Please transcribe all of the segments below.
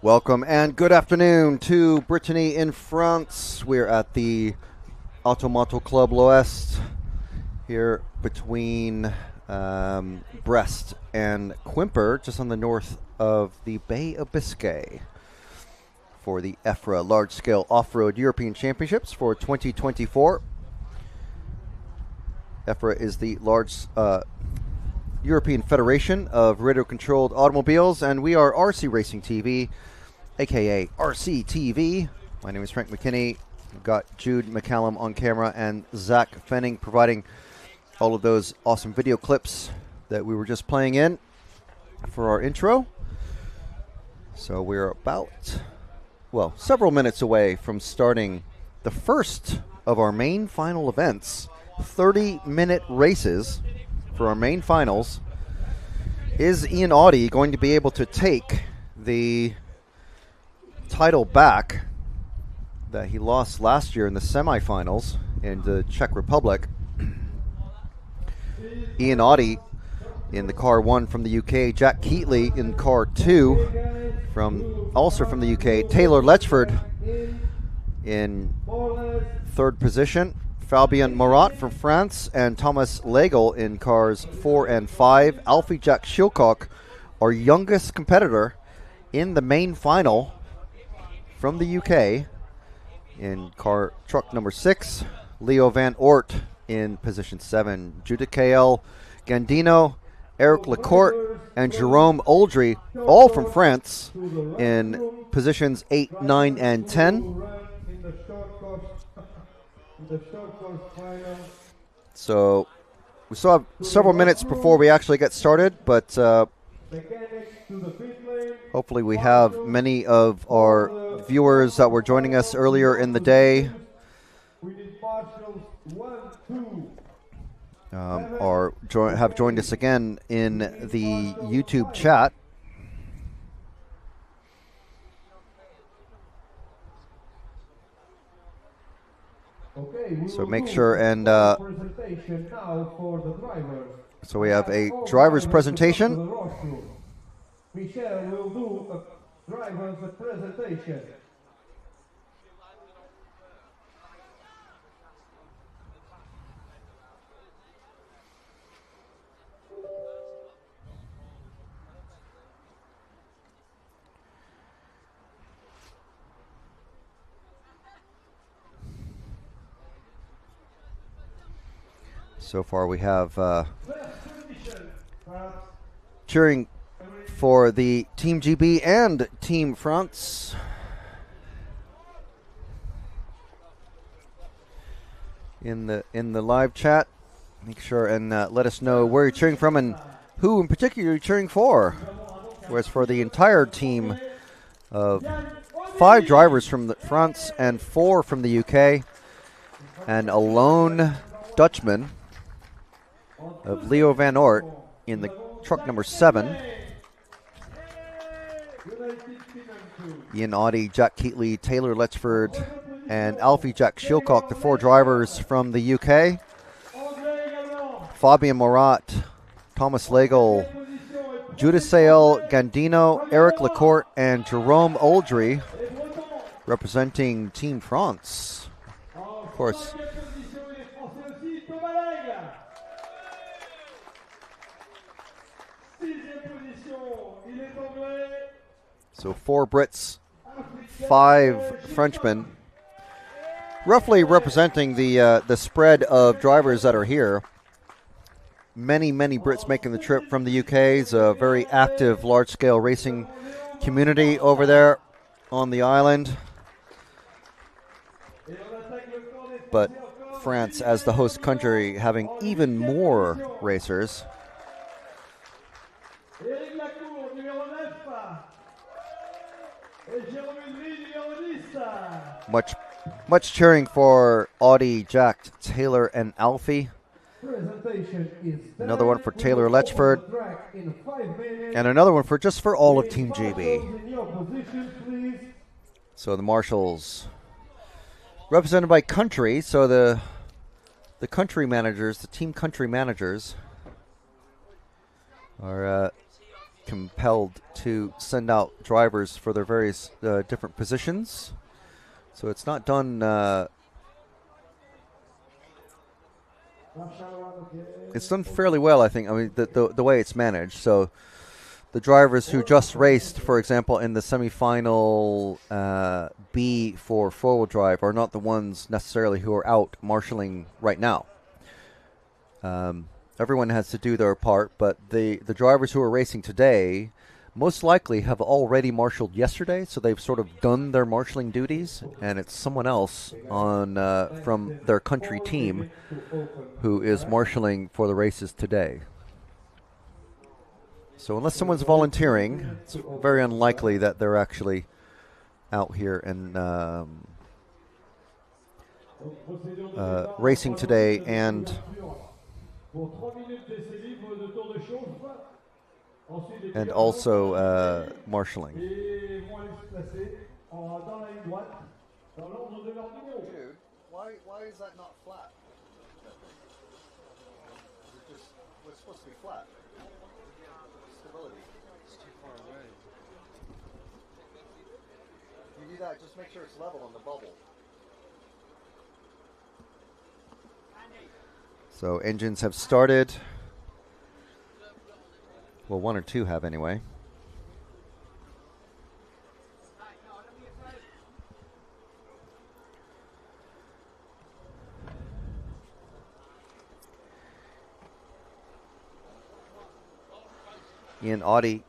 Welcome and good afternoon to Brittany in France. We're at the Automoto Club L'Ouest here between Brest and Quimper, just on the north of the Bay of Biscay, for the EFRA Large-Scale Off-Road European Championships for 2024. EFRA is the large European Federation of Radio-Controlled Automobiles, and we are RC Racing TV, aka RC TV. My name is Frank McKinney. We've got Jude McCallum on camera and Zach Fenning providing all of those awesome video clips that we were just playing in for our intro. So we're about, well, several minutes away from starting the first of our main final events, 30-minute races for our main finals. Is Ian Audi going to be able to take the title back that he lost last year in the semifinals in the Czech Republic? Ian Audi in the car 1 from the UK, Jack Keatley in car 2 also from the UK, Taylor Letchford in third position. Fabien Morat from France and Thomas Legel in cars 4 and 5. Alfie Jack Schilcock, our youngest competitor in the main final from the UK, in truck number 6. Leo Van Oort in position 7. Judicael Gandino, Eric Lecourt, and Jerome Oldry, all from France, in positions 8, 9, and 10. So we still have several minutes before we actually get started, but hopefully we have many of our viewers that were joining us earlier in the day have joined us again in the YouTube chat. So make sure and so we have a driver's presentation. Michel will do a driver's presentation. So far we have cheering for the Team GB and Team France. In the live chat, make sure and let us know where you're cheering from and who in particular you're cheering for. Whereas for the entire team of 5 drivers from France and 4 from the UK, and a lone Dutchman of Leo Van Oort in the truck number 7. Ian Audie, Jack Keatley, Taylor Letchford, and Alfie Jack Schilcock, the 4 drivers from the UK. Fabien Morat, Thomas Legel, Judicael Gandino, Eric Lecourt, and Jerome Oldry representing Team France. Of course, so 4 Brits, 5 Frenchmen, roughly representing the spread of drivers that are here. Many Brits making the trip from the UK. It's a very active, large-scale racing community over there on the island. But France, as the host country, having even more racers. Much cheering for Audie, Jack, Taylor, and Alfie. Another one for Taylor Letchford. And another one for all of Team GB. So the marshals represented by country. So the country managers, the team country managers, are compelled to send out drivers for their various different positions. So it's not done. It's done fairly well, I think. I mean, the way it's managed. So the drivers who just raced, for example, in the semifinal B for four-wheel drive, are not the ones necessarily who are out marshalling right now. Everyone has to do their part, but the drivers who are racing today most likely have already marshaled yesterday, so they've sort of done their marshalling duties, and it's someone else on from their country team who is marshalling for the races today. So unless someone's volunteering, it's very unlikely that they're actually out here and racing today and also marshalling. Dude, why is that not flat? It's supposed to be flat. Stability. It's too far away. You do that, just make sure it's level on the bubble. So engines have started. Well, one or two have anyway. Ian Audi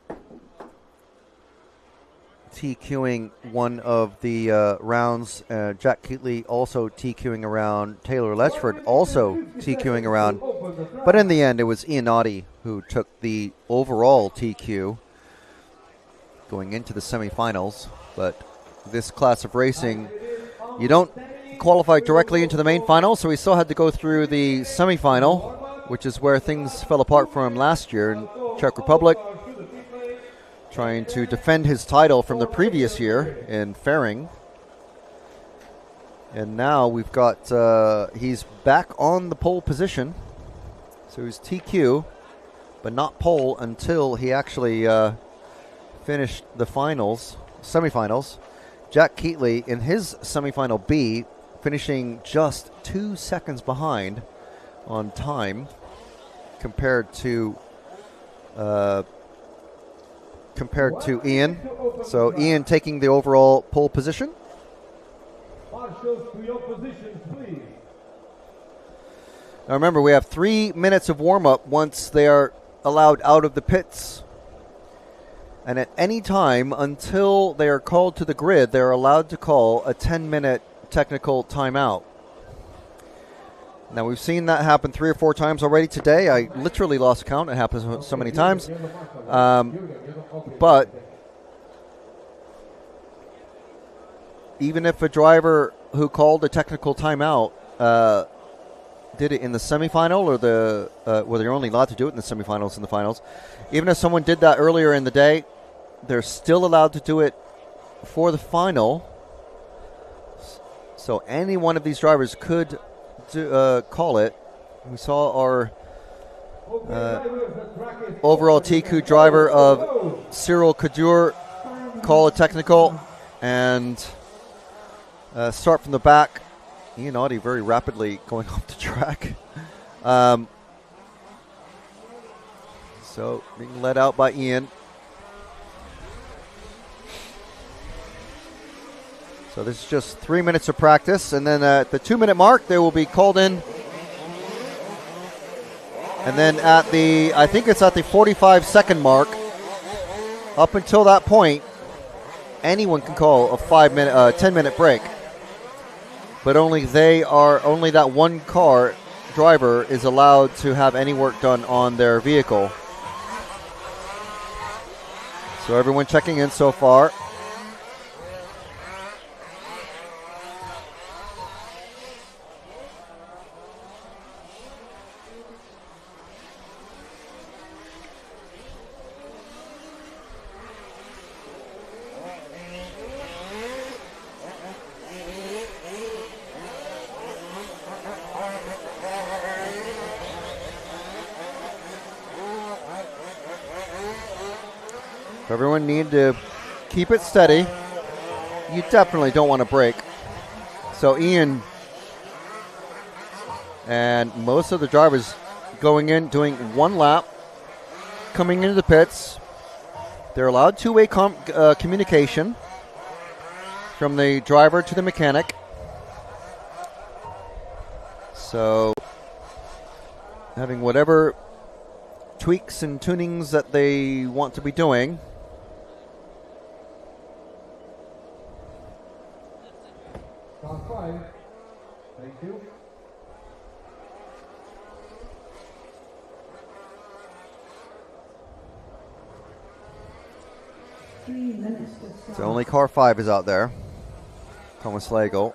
TQing one of the rounds. Jack Keatley also TQing around. Taylor Letchford also TQing around. But in the end, it was Ian Audi who took the overall TQ going into the semifinals. But this class of racing, you don't qualify directly into the main final, so we still had to go through the semifinal, which is where things fell apart for him last year in Czech Republic, trying to defend his title from the previous year in Fairing. And now we've got, he's back on the pole position. So he's TQ, but not pole until he actually finished the semifinals. Jack Keatley in his semifinal B, finishing just 2 seconds behind on time compared to Ian. So Ian taking the overall pole position. Marshals to your positions, please. Now remember, we have 3 minutes of warm-up once they are allowed out of the pits. And at any time until they are called to the grid, they're allowed to call a 10-minute technical timeout. Now, we've seen that happen 3 or 4 times already today. I literally lost count. It happens so many times. But even if a driver who called a technical timeout did it in the semifinal or well, they're only allowed to do it in the semifinals and the finals. Even if someone did that earlier in the day, they're still allowed to do it for the final. So any one of these drivers could call it. We saw our overall TQ driver of Cyril Kadur call a technical and start from the back. Ian Audi very rapidly going off the track. So being led out by Ian. So this is just 3 minutes of practice, and then at the 2-minute mark, they will be called in. And then at I think it's at the 45-second mark, up until that point, anyone can call a 10-minute break. But only that one car driver is allowed to have any work done on their vehicle. So everyone checking in so far. Everyone need to keep it steady. You definitely don't want to break. So Ian and most of the drivers going in, doing one lap, coming into the pits. They're allowed two-way communication from the driver to the mechanic. So having whatever tweaks and tunings that they want to be doing. Top 5. Thank you. So only car 5 is out there. Thomas Slagle.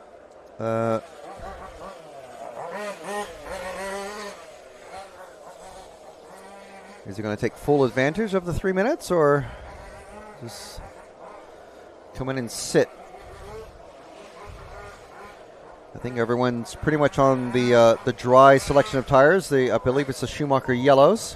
Is he going to take full advantage of the 3 minutes or just come in and sit? I think everyone's pretty much on the dry selection of tires. I believe it's the Schumacher yellows.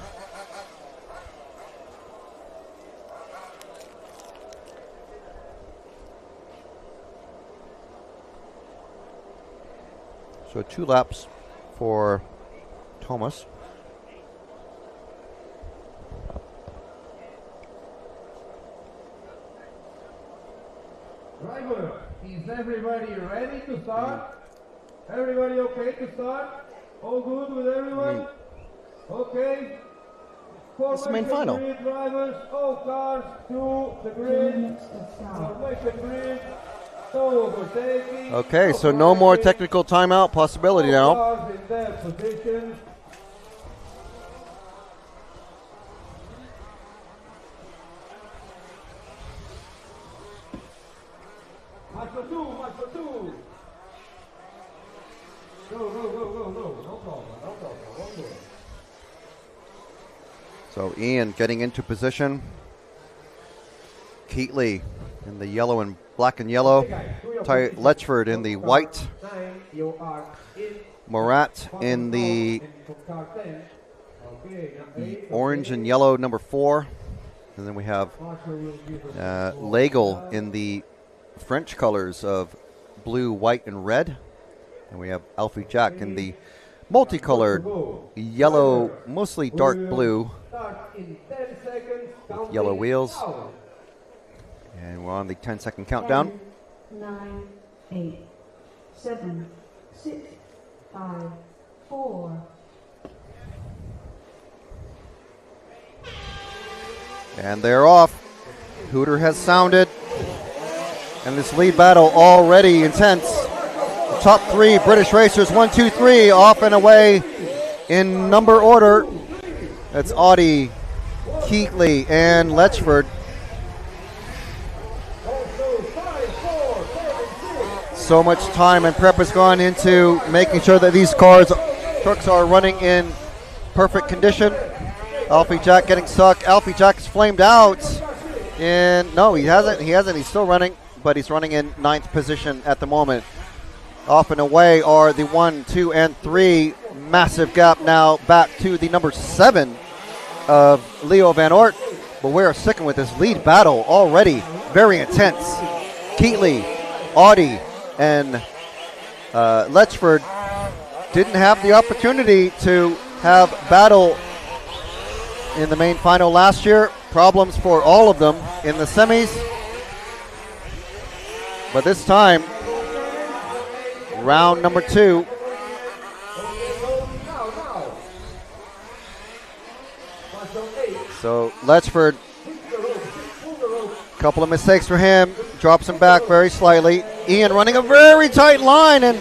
So 2 laps for Thomas. Driver, is everybody ready to start? Everybody okay to start? All good with everyone? Okay. It's the main final. Grid drivers, all cars to the grid. Formation grid. No overtaking. Okay, so no more technical timeout possibility now. Cars in their positions. March for two, march for two. Go, go, go, go, go. No problem, no problem. One more. So Ian getting into position. Keatley in the yellow and black and yellow. Ty Letchford in the white. Morat in the orange and yellow number 4. And then we have Legel in the French colors of blue, white, and red. And we have Alfie Jack in the multicolored yellow, mostly dark blue, with yellow wheels. And we're on the 10-second countdown. 10, 9, 8, 7, 6, 5, 4. And they're off. Hooter has sounded. And this lead battle already intense. The top 3 British racers, 1, 2, 3, off and away in number order. That's Audi, Keatley, and Letchford. So much time and prep has gone into making sure that these trucks are running in perfect condition. Alfie Jack getting stuck. Alfie Jack is flamed out. And no, he hasn't. He's still running, but he's running in 9th position at the moment. Off and away are the 1, 2, and 3. Massive gap now back to the number 7 of Leo Van Oort. But we're sticking with this lead battle already. Very intense. Keatley, Audi, and Letchford didn't have the opportunity to have battle in the main final last year. Problems for all of them in the semis. But this time, round number 2. So Letchford, couple of mistakes for him, drops him back very slightly. Ian running a very tight line, and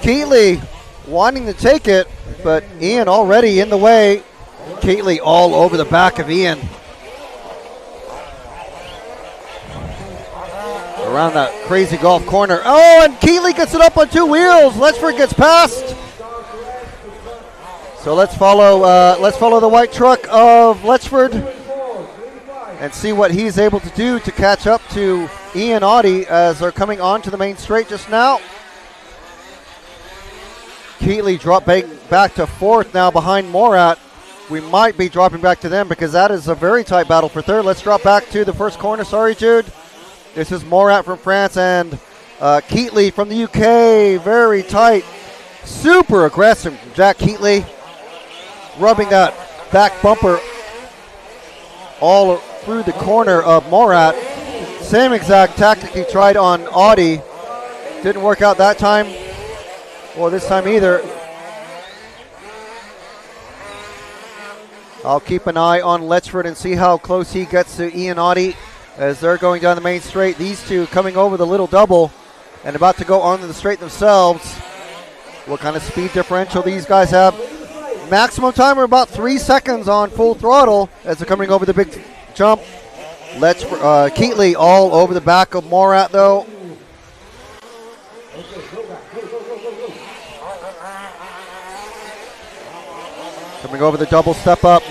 Keatley wanting to take it, but Ian already in the way. Keatley all over the back of Ian. Around that crazy golf corner. Oh, and Keatley gets it up on 2 wheels. Letchford gets past. So let's follow the white truck of Letchford and see what he's able to do to catch up to Ian Audi as they're coming onto the main straight just now. Keatley dropping back to 4th now behind Morat. We might be dropping back to them because that is a very tight battle for 3rd. Let's drop back to the first corner. Sorry, Jude. This is Morat from France and Keatley from the UK. Very tight. Super aggressive from Jack Keatley. Rubbing that back bumper all through the corner of Morat. Same exact tactic he tried on Audi. Didn't work out that time, or this time either. I'll keep an eye on Letchford and see how close he gets to Ian Audi as they're going down the main straight. These two coming over the little double and about to go onto the straight themselves. What kind of speed differential these guys have? Maximum time are about 3 seconds on full throttle as they're coming over the big jump. Keatley all over the back of Morat though. Coming over the double step up.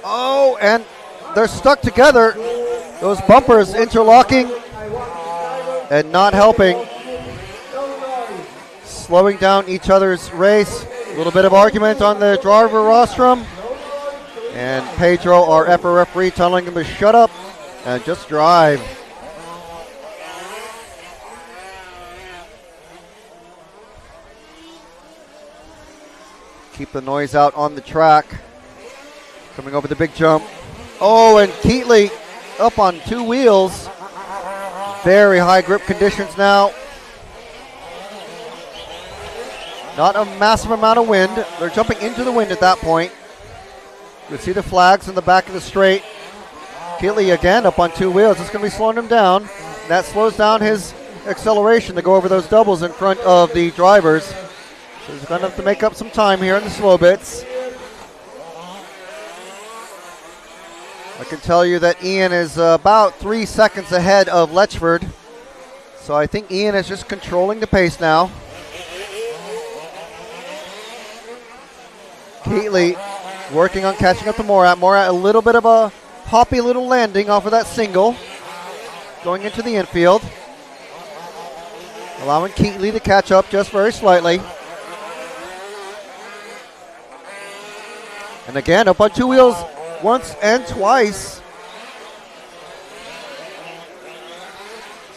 Oh, and they're stuck together. Those bumpers interlocking and not helping. Slowing down each other's race. A little bit of argument on the driver rostrum. And Pedro, our EFRA referee, telling him to shut up and just drive. keep the noise out on the track. Coming over the big jump. Oh, and Keatley up on 2 wheels. Very high grip conditions now. Not a massive amount of wind. They're jumping into the wind at that point. You can see the flags in the back of the straight. Keatley again up on 2 wheels. It's going to be slowing him down. That slows down his acceleration to go over those doubles in front of the drivers. So he's going to have to make up some time here in the slow bits. I can tell you that Ian is about 3 seconds ahead of Letchford. So I think Ian is just controlling the pace now. Keatley working on catching up to Morat. Morat a little bit of a hoppy little landing off of that single. Going into the infield. Allowing Keatley to catch up just very slightly. And again, up on 2 wheels once and twice.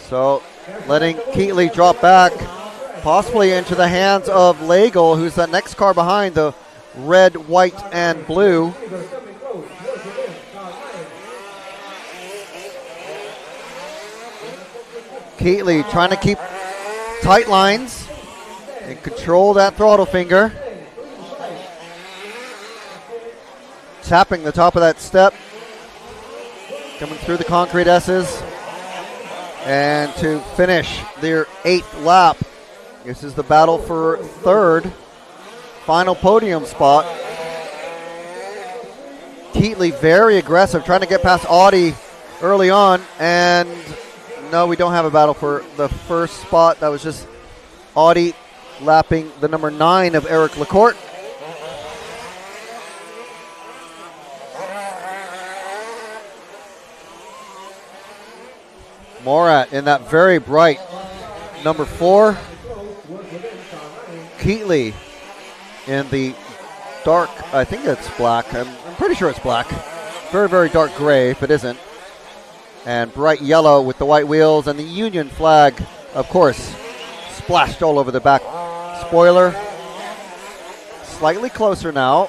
So letting Keatley drop back, possibly into the hands of Lagle, who's that next car behind, the red, white, and blue. Keatley trying to keep tight lines and control that throttle finger. Tapping the top of that step. Coming through the concrete S's. And to finish their 8th lap. This is the battle for 3rd. Final podium spot. Keatley very aggressive, trying to get past Audi early on. And no, we don't have a battle for the first spot. That was just Audi lapping the number 9 of Eric Lacourt. Morat in that very bright number 4. Keatley in the dark, I think it's black. I'm pretty sure it's black. Very, very dark gray if it isn't. And bright yellow with the white wheels and the Union flag, of course, splashed all over the back spoiler. Slightly closer now.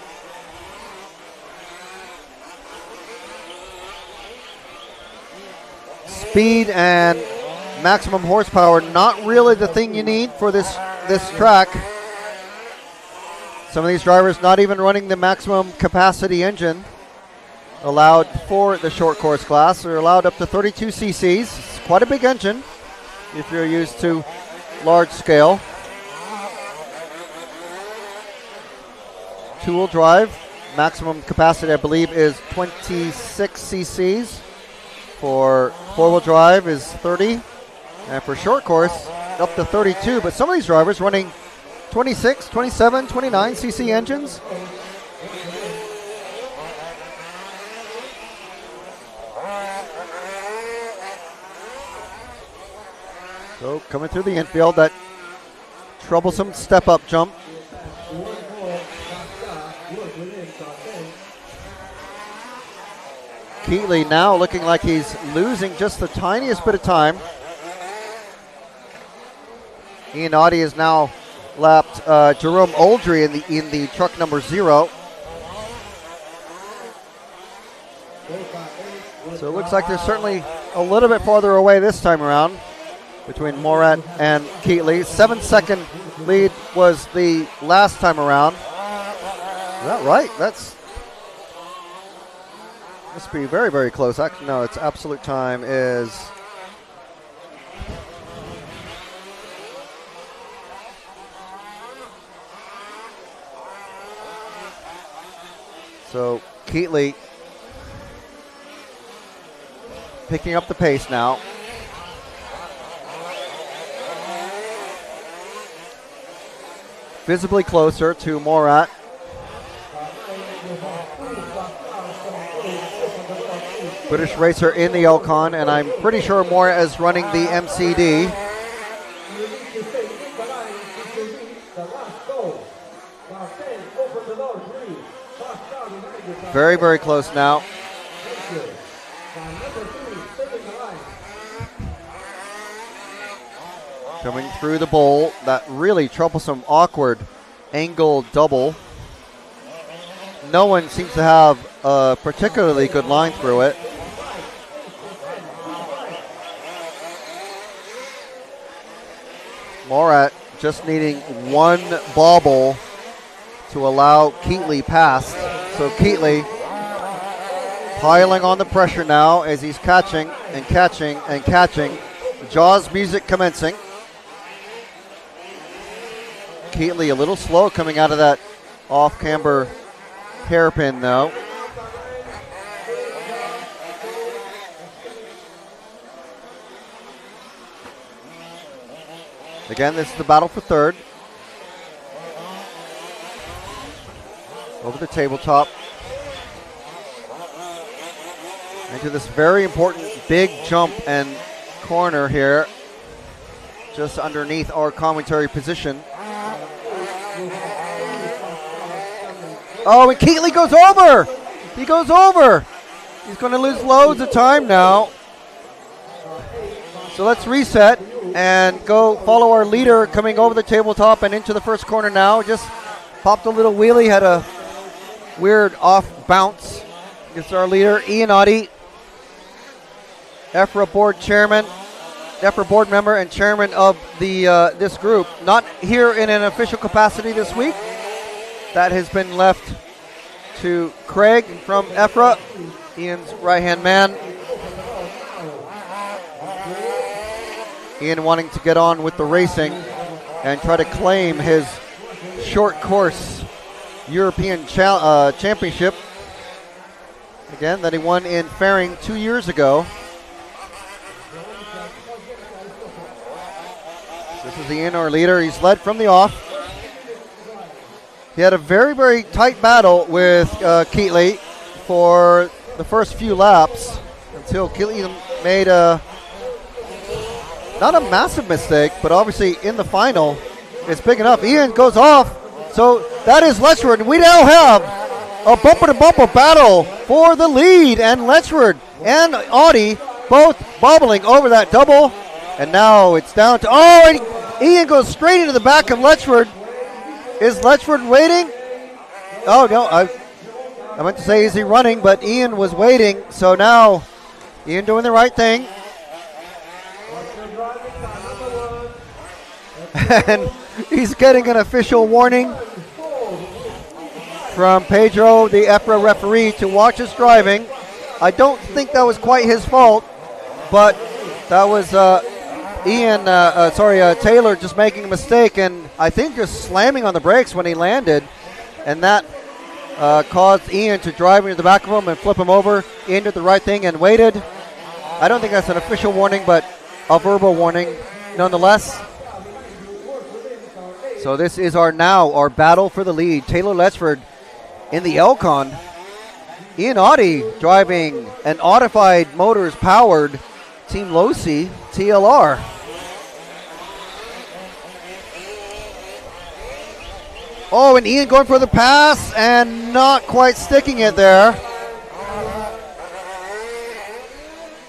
Speed and maximum horsepower, not really the thing you need for this track. Some of these drivers not even running the maximum capacity engine allowed for the short course class. They're allowed up to 32 cc's. It's quite a big engine if you're used to large scale. Two-wheel drive, maximum capacity I believe is 26 cc's. For four-wheel drive is 30. And for short course, up to 32. But some of these drivers running 26, 27, 29 cc engines. So coming through the infield, that troublesome step-up jump. Keatley now looking like he's losing just the tiniest bit of time. Ian Audi is now lapped Jerome Oldry in the truck number 0. So it looks like they're certainly a little bit farther away this time around between Morat and Keatley. 7-second lead was the last time around. Is that right? Must be very, very close. Actually, no, its absolute time is so Keatley picking up the pace now. Visibly closer to Morat. British racer in the Yukon, and I'm pretty sure Morat is running the MCD. Very, very close now. Coming through the bowl, that really troublesome, awkward angle double. no one seems to have a particularly good line through it. Morat just needing one bobble to allow Keatley past. So Keatley piling on the pressure now as he's catching and catching and catching. Jaws music commencing. Keatley a little slow coming out of that off-camber hairpin though. Again, this is the battle for third. Over the tabletop. Into this very important big jump and corner here. Just underneath our commentary position. Oh, and Keatley goes over! He goes over! He's going to lose loads of time now. So let's reset and go follow our leader coming over the tabletop and into the first corner now. Just popped a little wheelie, had a weird off bounce. It's our leader, Ian Oddie, EFRA board chairman, EFRA board member and chairman of the this group. Not here in an official capacity this week. That has been left to Craig from EFRA, Ian's right-hand man. Ian wanting to get on with the racing and try to claim his short course European championship. Again, that he won in Fairing 2 years ago. This is Ian, our leader. He's led from the off. He had a very, very tight battle with Keatley for the first few laps until Keatley made a not a massive mistake, but obviously in the final, it's big enough. Ian goes off, so that is Letchford. And we now have a bumper-to-bumper battle for the lead, and Letchford and Oddie both bobbling over that double. And now it's down to, and Ian goes straight into the back of Letchford. Is Letchford waiting? Oh, no, I meant to say, is he running, but Ian was waiting. So now, Ian doing the right thing. And he's getting an official warning from Pedro, the EFRA referee, to watch his driving. I don't think that was quite his fault, but that was Taylor just making a mistake, and I think just slamming on the brakes when he landed, and that caused Ian to drive into the back of him and flip him over. Ian did the right thing and waited. I don't think that's an official warning, but a verbal warning nonetheless. So this is our battle for the lead. Taylor Letchford in the Elcon. Ian Oddie driving an Audified Motors powered Team Losi TLR. Oh, and Ian going for the pass and not quite sticking it there.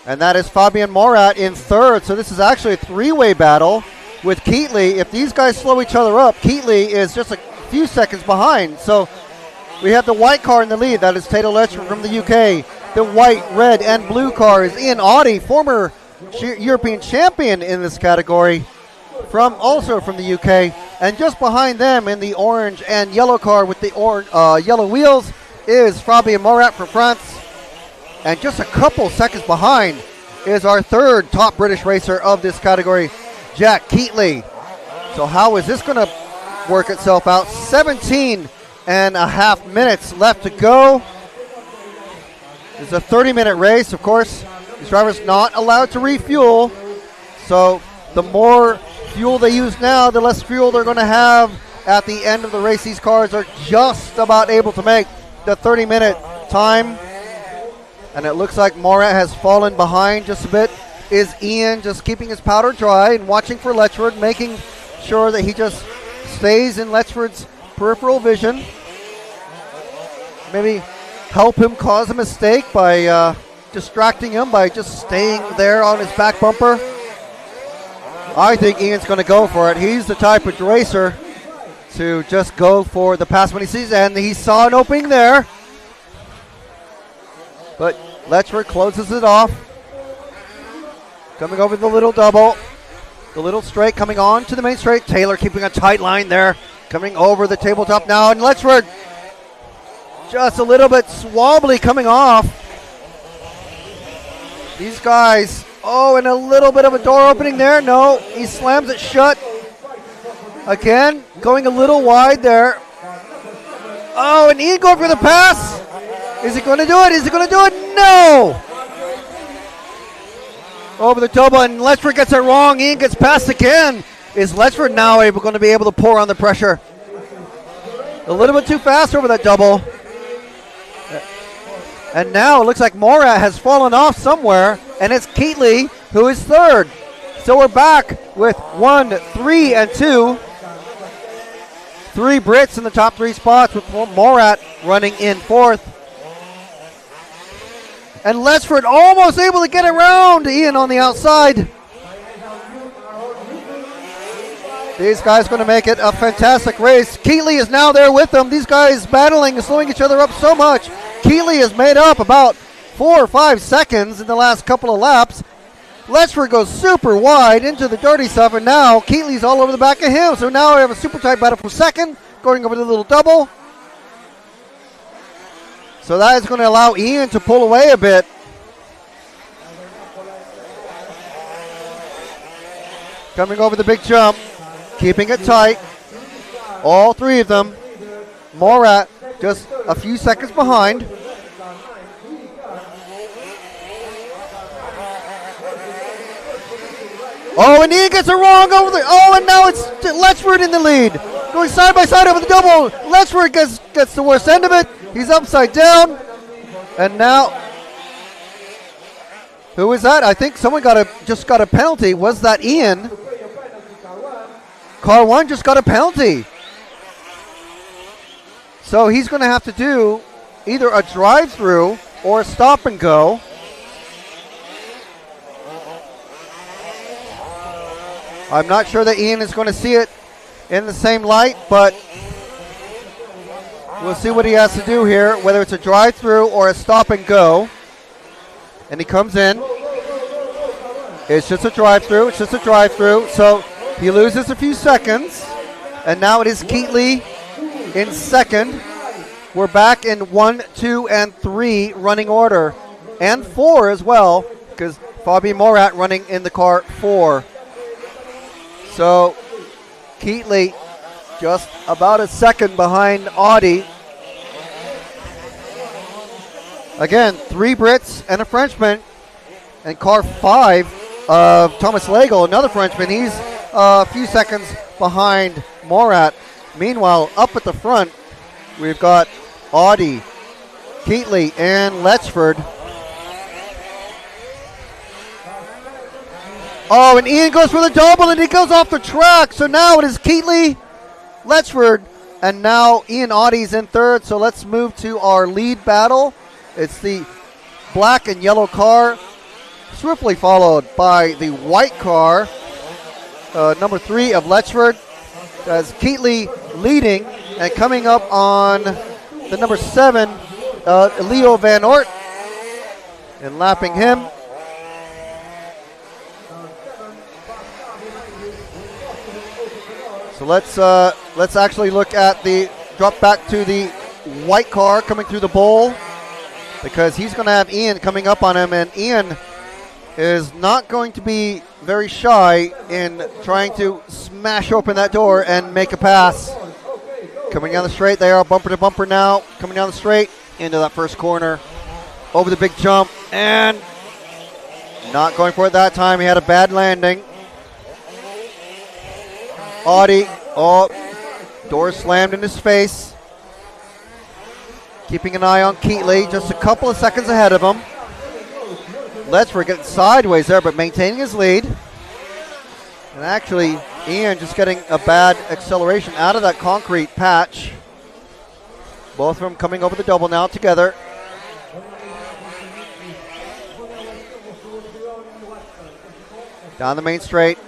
And that is Fabian Morat in third. So this is actually a three-way battle with Keatley. If these guys slow each other up, Keatley is just a few seconds behind. So we have the white car in the lead. That is Taylor Letchford from the UK. The white, red, and blue car is Ian Oddie, former European champion in this category, also from the UK. And just behind them in the orange and yellow car with the yellow wheels is Fabian Morat from France. And just a couple seconds behind is our third top British racer of this category, Jack Keatley. So how is this going to work itself out? 17 and a half minutes left to go. It's a 30-minute race. Of course, these drivers not allowed to refuel. So the more fuel they use now, the less fuel they're going to have at the end of the race. These cars are just about able to make the 30-minute time. And it looks like Morat has fallen behind just a bit. Is Ian just keeping his powder dry and watching for Letchford, making sure that he just stays in Letchford's peripheral vision. Maybe help him cause a mistake by distracting him by just staying there on his back bumper. I think Ian's going to go for it. He's the type of racer to just go for the pass when he sees it, and he saw an opening there. But Letchford closes it off. Coming over the little double. The little straight coming on to the main straight. Taylor keeping a tight line there. Coming over the tabletop now. And Letchford just a little bit swobbly coming off. These guys, and a little bit of a door opening there. No, he slams it shut. Again, going a little wide there. Oh, and Ian going for the pass. Is he going to do it? Is he going to do it? No! Over the double, and Letchford gets it wrong. Ian gets passed again. Is Letchford now going to be able to pour on the pressure? A little bit too fast over that double. And now it looks like Morat has fallen off somewhere, and it's Keatley who is third. So we're back with 1, 3, and 2. 3 Brits in the top 3 spots with Morat running in fourth. And Letchford almost able to get around Ian on the outside. These guys going to make it a fantastic race. Keatley is now there with them. These guys battling and slowing each other up so much. Keatley has made up about 4 or 5 seconds in the last couple of laps. Letchford goes super wide into the dirty stuff, and now Keatley's all over the back of him. So now we have a super tight battle for second, going over the little double. So that is going to allow Ian to pull away a bit. Coming over the big jump, keeping it tight. All 3 of them. Morat just a few seconds behind. Oh, and Ian gets it wrong over the. Oh, and now it's Letchford in the lead. Going side by side over the double. Letchford gets the worst end of it. He's upside down. And now, who is that? I think someone just got a penalty. Was that Ian? Car 1 just got a penalty. So he's going to have to do either a drive-through or a stop and go. I'm not sure that Ian is going to see it in the same light, but we'll see what he has to do here, whether it's a drive-through or a stop and go. And he comes in. It's just a drive-through. It's just a drive-through. So he loses a few seconds. And now it is Keatley in second. We're back in 1, 2, and 3 running order. And 4 as well, because Fabi Morat running in the car 4. So Keatley just about a second behind Audi. Again, 3 Brits and a Frenchman. And car 5 of Thomas Legel, another Frenchman. He's a few seconds behind Morat. Meanwhile, up at the front, we've got Audi, Keatley, and Letchford. Oh, and Ian goes for the double, and he goes off the track. So now it is Keatley, Letchford, and now Ian Audi's in third. So let's move to our lead battle. It's the black and yellow car, swiftly followed by the white car, number 3 of Letchford, as Keatley leading, and coming up on the number 7, Leo Van Oort, and lapping him. So let's actually look at the drop back to the white car coming through the bowl, because he's going to have Ian coming up on him, and Ian is not going to be very shy in trying to smash open that door and make a pass. Coming down the straight, they are bumper to bumper now. Coming down the straight into that first corner, over the big jump, and not going for it that time. He had a bad landing. Audi, door slammed in his face. Keeping an eye on Keatley, just a couple of seconds ahead of him. Letchford getting sideways there, but maintaining his lead. And actually, Ian just getting a bad acceleration out of that concrete patch. Both of them coming over the double now together. Down the main straight.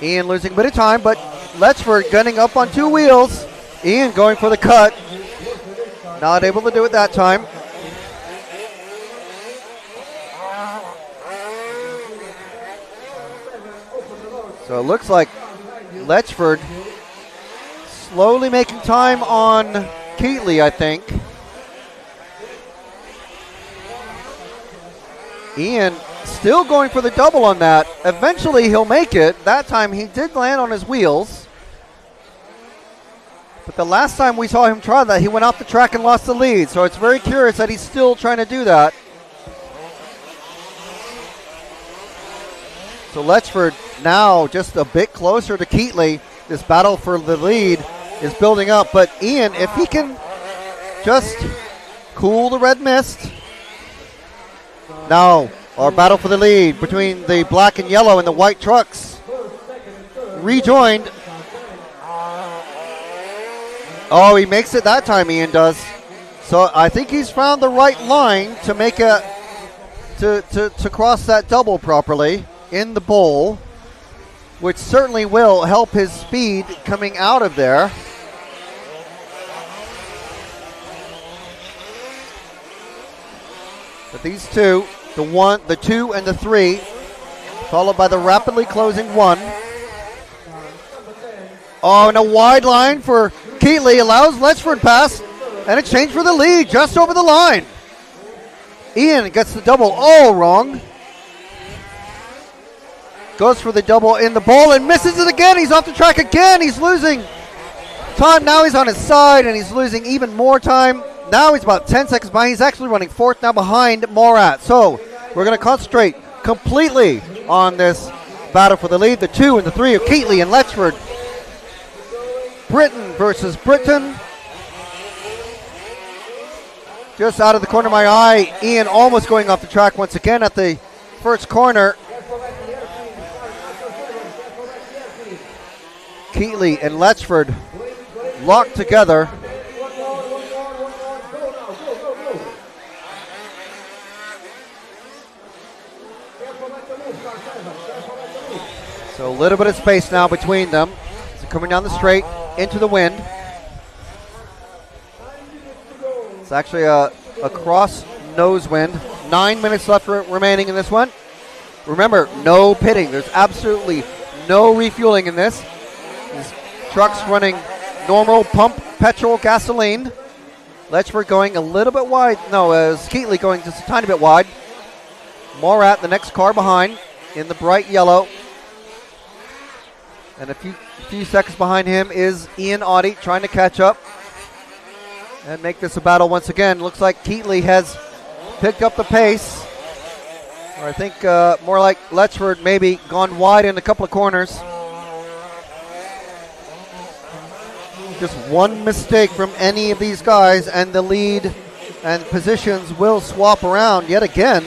Ian losing a bit of time, but Letchford gunning up on 2 wheels. Ian going for the cut. Not able to do it that time. So it looks like Letchford slowly making time on Keatley, I think. Ian still going for the double on that. Eventually he'll make it. That time he did land on his wheels. But the last time we saw him try that, he went off the track and lost the lead. So it's very curious that he's still trying to do that. So Letchford now just a bit closer to Keatley. This battle for the lead is building up. But Ian, if he can just cool the red mist. Now our battle for the lead between the black and yellow and the white trucks rejoined. Oh, he makes it that time, Ian does. So I think he's found the right line to make a to cross that double properly in the bowl, which certainly will help his speed coming out of there. But these two, the 1, the 2, and the 3, followed by the rapidly closing 1. Oh, and a wide line for Keatley allows Letchford pass, and a change for the lead just over the line. Ian gets the double all wrong. Goes for the double in the bowl and misses it again. He's off the track again. He's losing time. Now he's on his side, and he's losing even more time. Now he's about 10 seconds behind. He's actually running 4th now behind Morat. So we're going to concentrate completely on this battle for the lead. The 2 and the 3 of Keatley and Letchford. Britain versus Britain. Just out of the corner of my eye, Ian almost going off the track once again at the first corner. Keatley and Letchford locked together. So a little bit of space now between them. So coming down the straight into the wind. It's actually a cross nose wind. 9 minutes left remaining in this one. Remember, no pitting. There's absolutely no refueling in this. These trucks running normal pump petrol gasoline. Letchford going a little bit wide. No, Keatley going just a tiny bit wide. Morat, the next car behind, in the bright yellow. And a few seconds behind him is Ian Audie trying to catch up and make this a battle once again. Looks like Keatley has picked up the pace. Or I think more like Letchford maybe gone wide in a couple of corners. Just one mistake from any of these guys and the lead and positions will swap around yet again.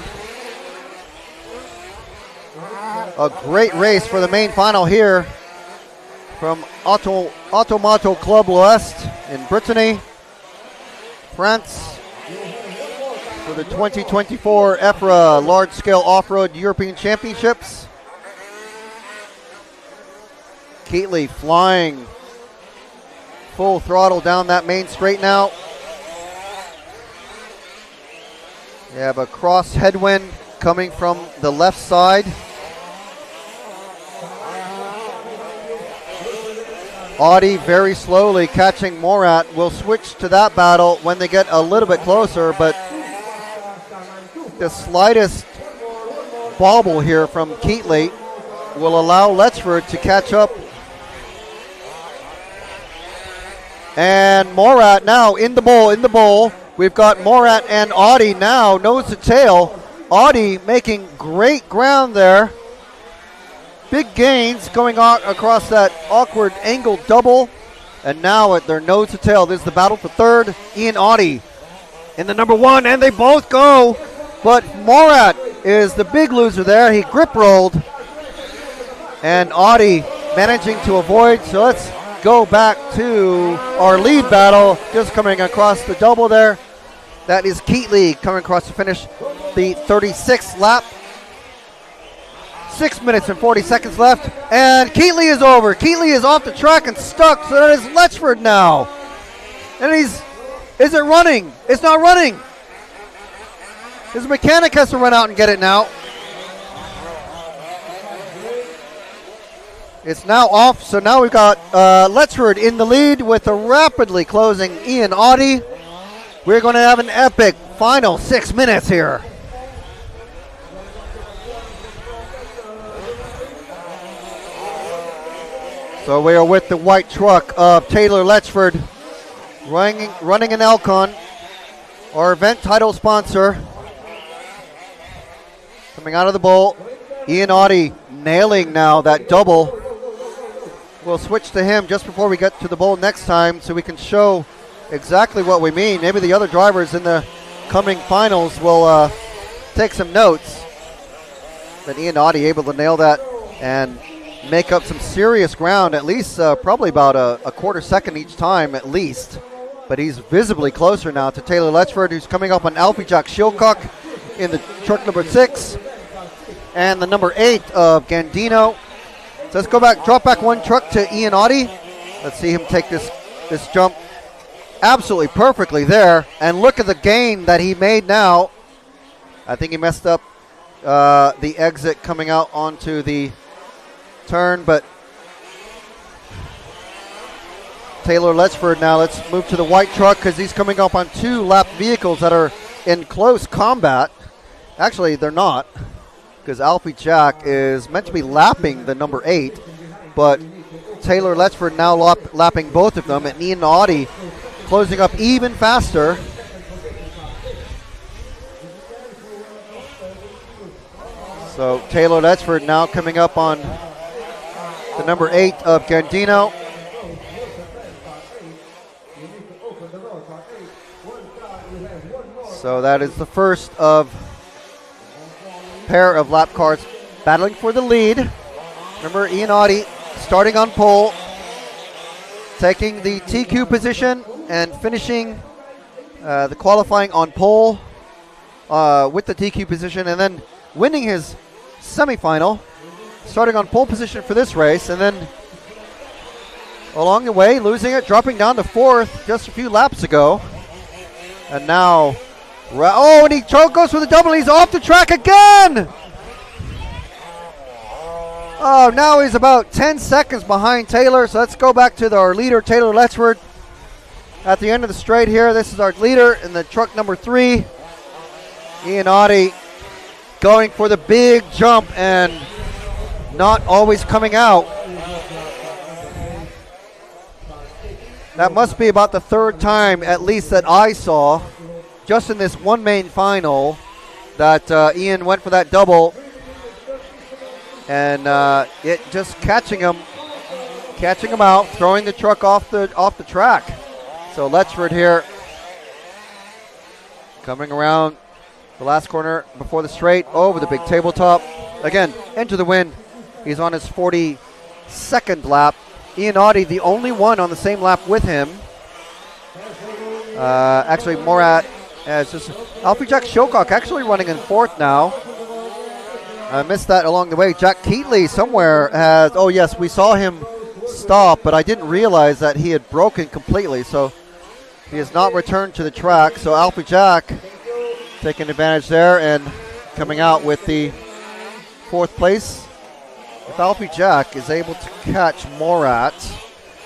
A great race for the main final here from Automoto Club L'Ouest in Brittany, France, for the 2024 EFRA Large-Scale Off-Road European Championships. Keatley flying full throttle down that main straight now. We have a cross headwind coming from the left side. Audie very slowly catching Morat. Will switch to that battle when they get a little bit closer, but the slightest bobble here from Keatley will allow Letchford to catch up. And Morat now in the bowl. We've got Morat and Audie now nose to tail. Audie making great ground there. Big gains going on across that awkward angle double. And now at their nose to tail, this is the battle for third. Ian Audie in the number 1, and they both go. But Morat is the big loser there. He grip rolled. And Audie managing to avoid. So let's go back to our lead battle. Just coming across the double there. That is Keatley coming across to finish the 36th lap. 6 minutes and 40 seconds left, and Keatley is over. Keatley is off the track and stuck, so that is Letchford now. And is it running? It's not running. His mechanic has to run out and get it now. It's now off, so now we've got Letchford in the lead with a rapidly closing Ian Audie. We're going to have an epic final 6 minutes here. So we are with the white truck of Taylor Letchford, running an Elcon, our event title sponsor. Coming out of the bowl, Ian Audie nailing now that double. We'll switch to him just before we get to the bowl next time so we can show exactly what we mean. Maybe the other drivers in the coming finals will take some notes. But Ian Audie able to nail that and make up some serious ground, at least probably about a quarter second each time at least. But he's visibly closer now to Taylor Letchford, who's coming up on Alfie Jack Shilcock in the truck number 6 and the number 8 of Gandino. So let's go back, drop back one truck to Ian Audie. Let's see him take this jump absolutely perfectly there. And look at the gain that he made now. I think he messed up the exit coming out onto the turn, but Taylor Letchford now, let's move to the white truck because he's coming up on 2 lapped vehicles that are in close combat. Actually, they're not, because Alfie Jack is meant to be lapping the number 8, but Taylor Letchford now lapping both of them, and Ian Audie closing up even faster. So Taylor Letchford now coming up on the number 8 of Gandino. So that is the first of pair of lap cars battling for the lead. Remember, Ian Audie starting on pole, taking the TQ position and finishing the qualifying on pole with the TQ position, and then winning his semifinal, starting on pole position for this race, and then along the way losing it, dropping down to 4th just a few laps ago. And now, and he goes for the double. He's off the track again. Oh, now he's about 10 seconds behind Taylor. So let's go back to our leader, Taylor Letchford. At the end of the straight here, this is our leader in the truck number 3. Ian Audie going for the big jump and not always coming out. That must be about the 3rd time at least that I saw, just in this one main final, that Ian went for that double, and it just catching him out, throwing the truck off the track. So Letchford here coming around the last corner before the straight, over the big tabletop. Again, into the win. He's on his 42nd lap. Ian Audie, the only one on the same lap with him. Actually, Morat as just Alfie Jack Shilcock actually running in 4th now. I missed that along the way. Jack Keatley somewhere has, oh yes, we saw him stop, but I didn't realize that he had broken completely, so he has not returned to the track. So Alfie Jack taking advantage there and coming out with the 4th place. If Alfie Jack is able to catch Morat,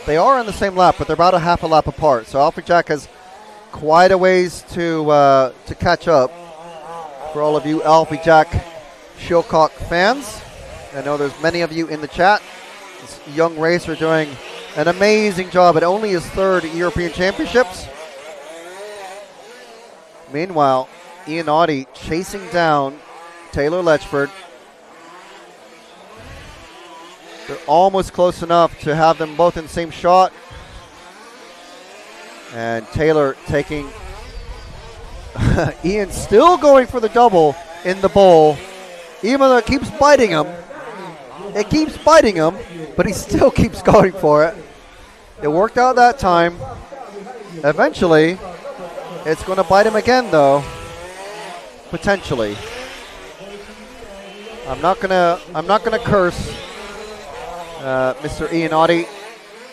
they are on the same lap, but they're about a half a lap apart. So Alfie Jack has quite a ways to catch up. For all of you Alfie Jack Shilcock fans, I know there's many of you in the chat. This young racer doing an amazing job at only his 3rd European Championships. Meanwhile, Ian Audie chasing down Taylor Letchford. They're almost close enough to have them both in the same shot. And Taylor taking Ian still going for the double in the bowl, even though it keeps biting him. It keeps biting him, but he still keeps going for it. It worked out that time. Eventually, it's going to bite him again, though. Potentially. I'm not gonna curse Mr. Ian Audie,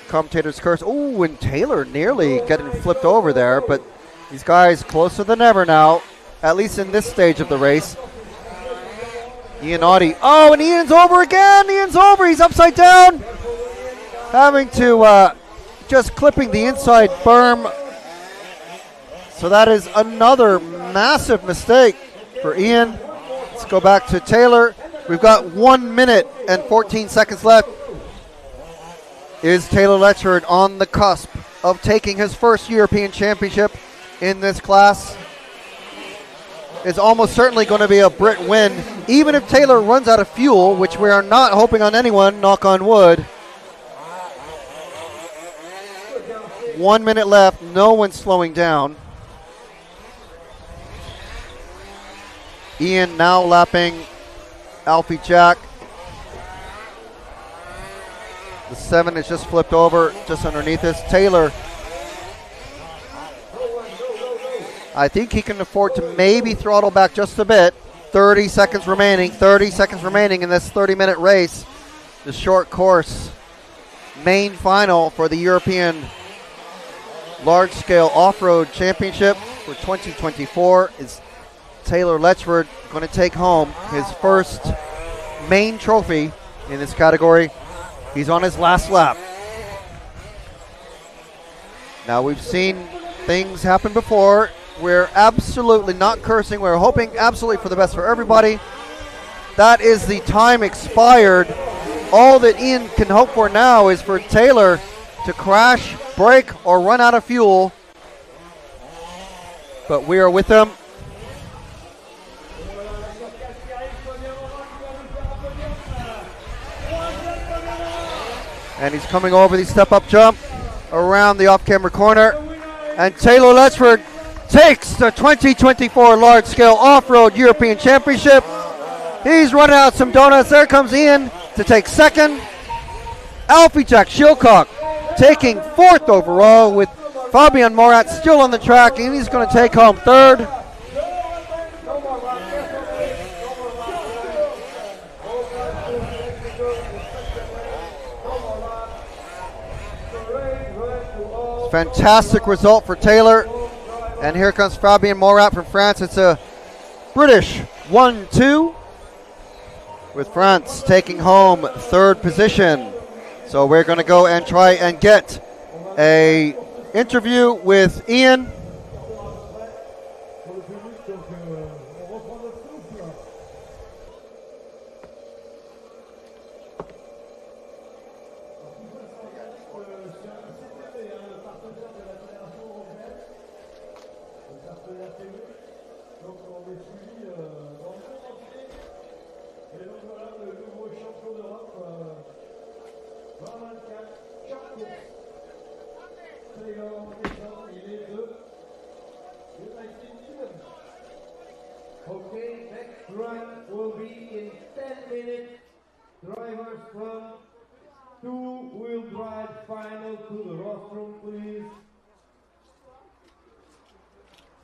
commentator's curse. Oh, and Taylor nearly getting flipped over there, but these guys closer than ever now, at least in this stage of the race. Ian Audie. Oh, and Ian's over again. Ian's over. He's upside down. Having to just clipping the inside berm. So that is another massive mistake for Ian. Let's go back to Taylor. We've got 1 minute and 14 seconds left. Is Taylor Letchford on the cusp of taking his first European Championship in this class? It's almost certainly going to be a Brit win, even if Taylor runs out of fuel, which we are not hoping on anyone, knock on wood. 1 minute left, no one's slowing down. Ian now lapping Alfie Jack. The 7 is just flipped over just underneath us. Taylor, I think he can afford to maybe throttle back just a bit. 30 seconds remaining in this 30-minute race. The short course main final for the European Large-Scale Off-Road Championship for 2024. Is Taylor Letchford going to take home his first main trophy in this category? He's on his last lap. Now, we've seen things happen before. We're absolutely not cursing. We're hoping absolutely for the best for everybody. That is the time expired. All that Ian can hope for now is for Taylor to crash, break, or run out of fuel. But we are with him. And he's coming over the step-up jump around the off-camera corner. And Taylor Letchford takes the 2024 Large-Scale Off-Road European Championship. He's running out some donuts. There comes Ian to take second. Alfie Jack Shilcock taking fourth overall, with Fabian Morat still on the track, and he's going to take home third. Fantastic result for Taylor. And here comes Fabien Morat from France. It's a British 1-2, with France taking home third position. So we're going to go and try and get a interview with Ian. Okay, next run will be in 10 minutes. Drivers from two-wheel drive final to the rostrum, please.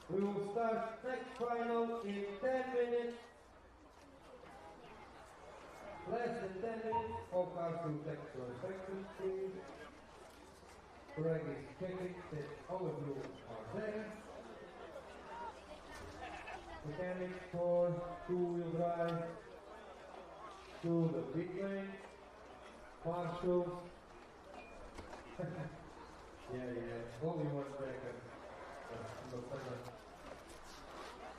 We will start next final in 10 minutes. Less than 10 minutes. All cars will take your sections, please. Greg is checking that all of you are there. Mechanics for two-wheel drive to the big lane. Marshals. yeah, only 1 second.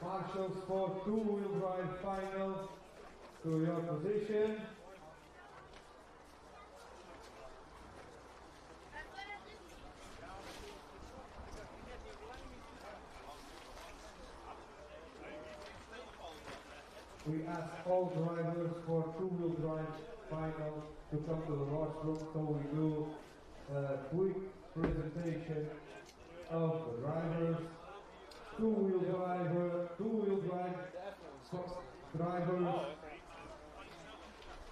Marshals for two-wheel drive final to your position. We ask all drivers for two-wheel drive final to come to the washroom, so we do a quick presentation of the drivers. Two-wheel drive drivers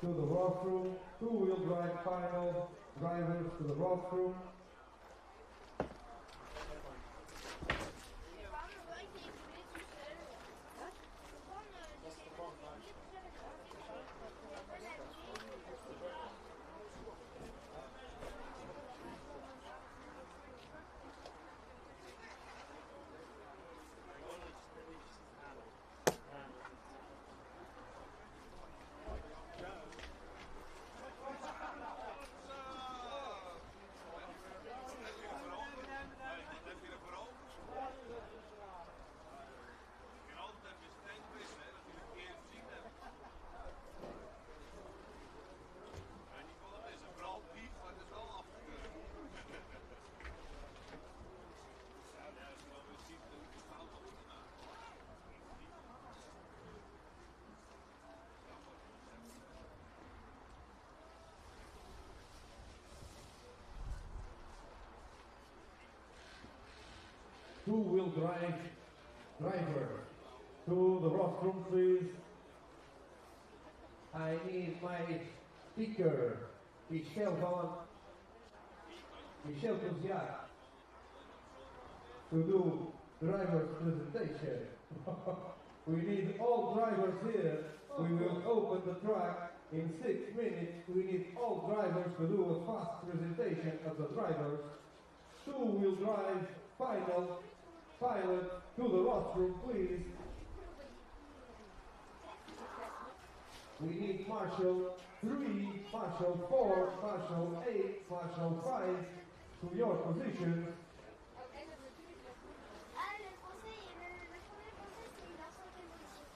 to the washroom. Two-wheel drive final drivers to the washroom. two-wheel drive driver. To the rostrum, please. I need my speaker, Michel Gouziat, to do driver's presentation. We need all drivers here. We will open the track in 6 minutes. We need all drivers to do a fast presentation of the drivers. Two-wheel drive, final, pilot, to the rostrum, please. We need Marshal 3, Marshal 4, Marshal 8, Marshal 5 to your position. Ah, le français, le premier français, c'est la cinquième position.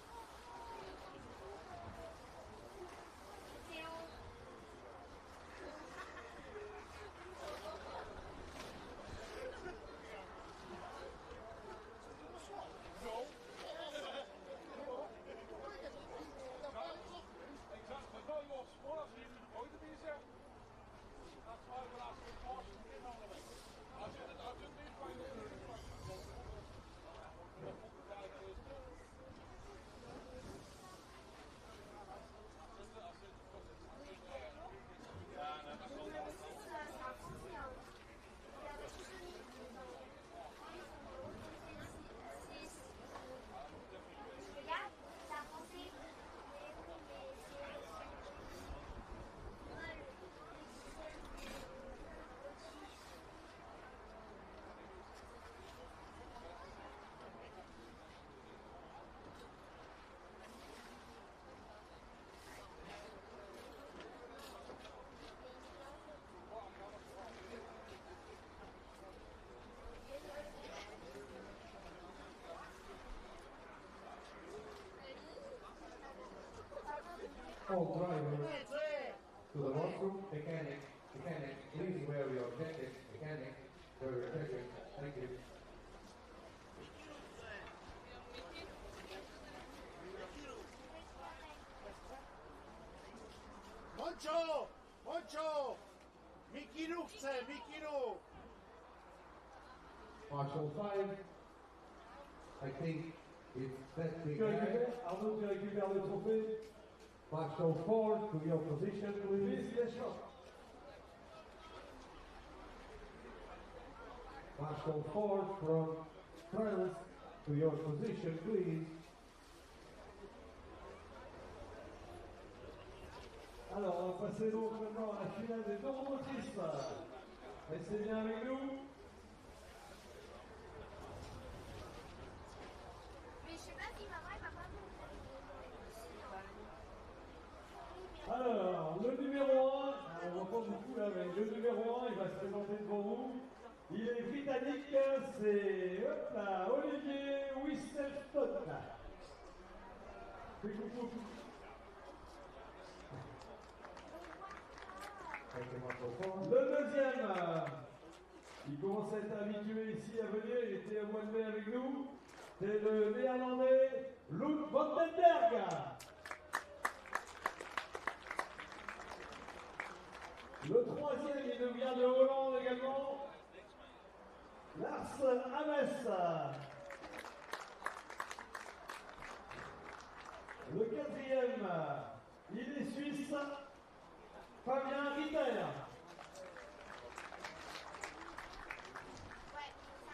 Théo. All drivers to the rostrum. Mechanic, please wear your jacket. Mechanic, wear your jacket. Thank you. Moncho! Mikinou chce, Mikinou! Marshal 5. I think it's that big guy. Arnaud, tu récupères le trophée. Marshal 4 to your position, please. Please, les shots. Marshal 4 from France to your position, please. Alors, on va passer donc maintenant à la finale des deux motrices. Restez bien avec nous. Mais je sais pas si maman va pas vous. Alors, le numéro 1, on voit pas beaucoup là, mais le numéro 1, il va se présenter devant vous. Il est britannique, c'est hop là, Olivier Whistleston. Fais coucou. Le deuxième, il commence à être habitué ici à venir, il était au mois de mai avec nous. C'est le néerlandais Loek van den Berg. Le troisième, il nous vient de Hollande également. Lars Ames. Le quatrième, il est suisse. Fabien Ritter.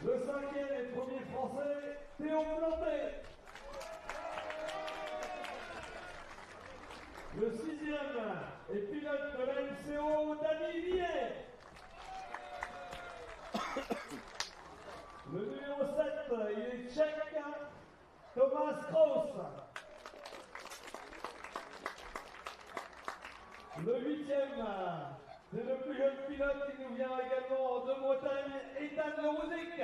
Le cinquième et premier français, Théo Planté. Le sixième est pilote de la MCO, Dany Villet. Le numéro 7, il est tchèque, Thomas Kraus. Le huitième, c'est le plus jeune pilote qui nous vient également de Bretagne, Ethan Rosic.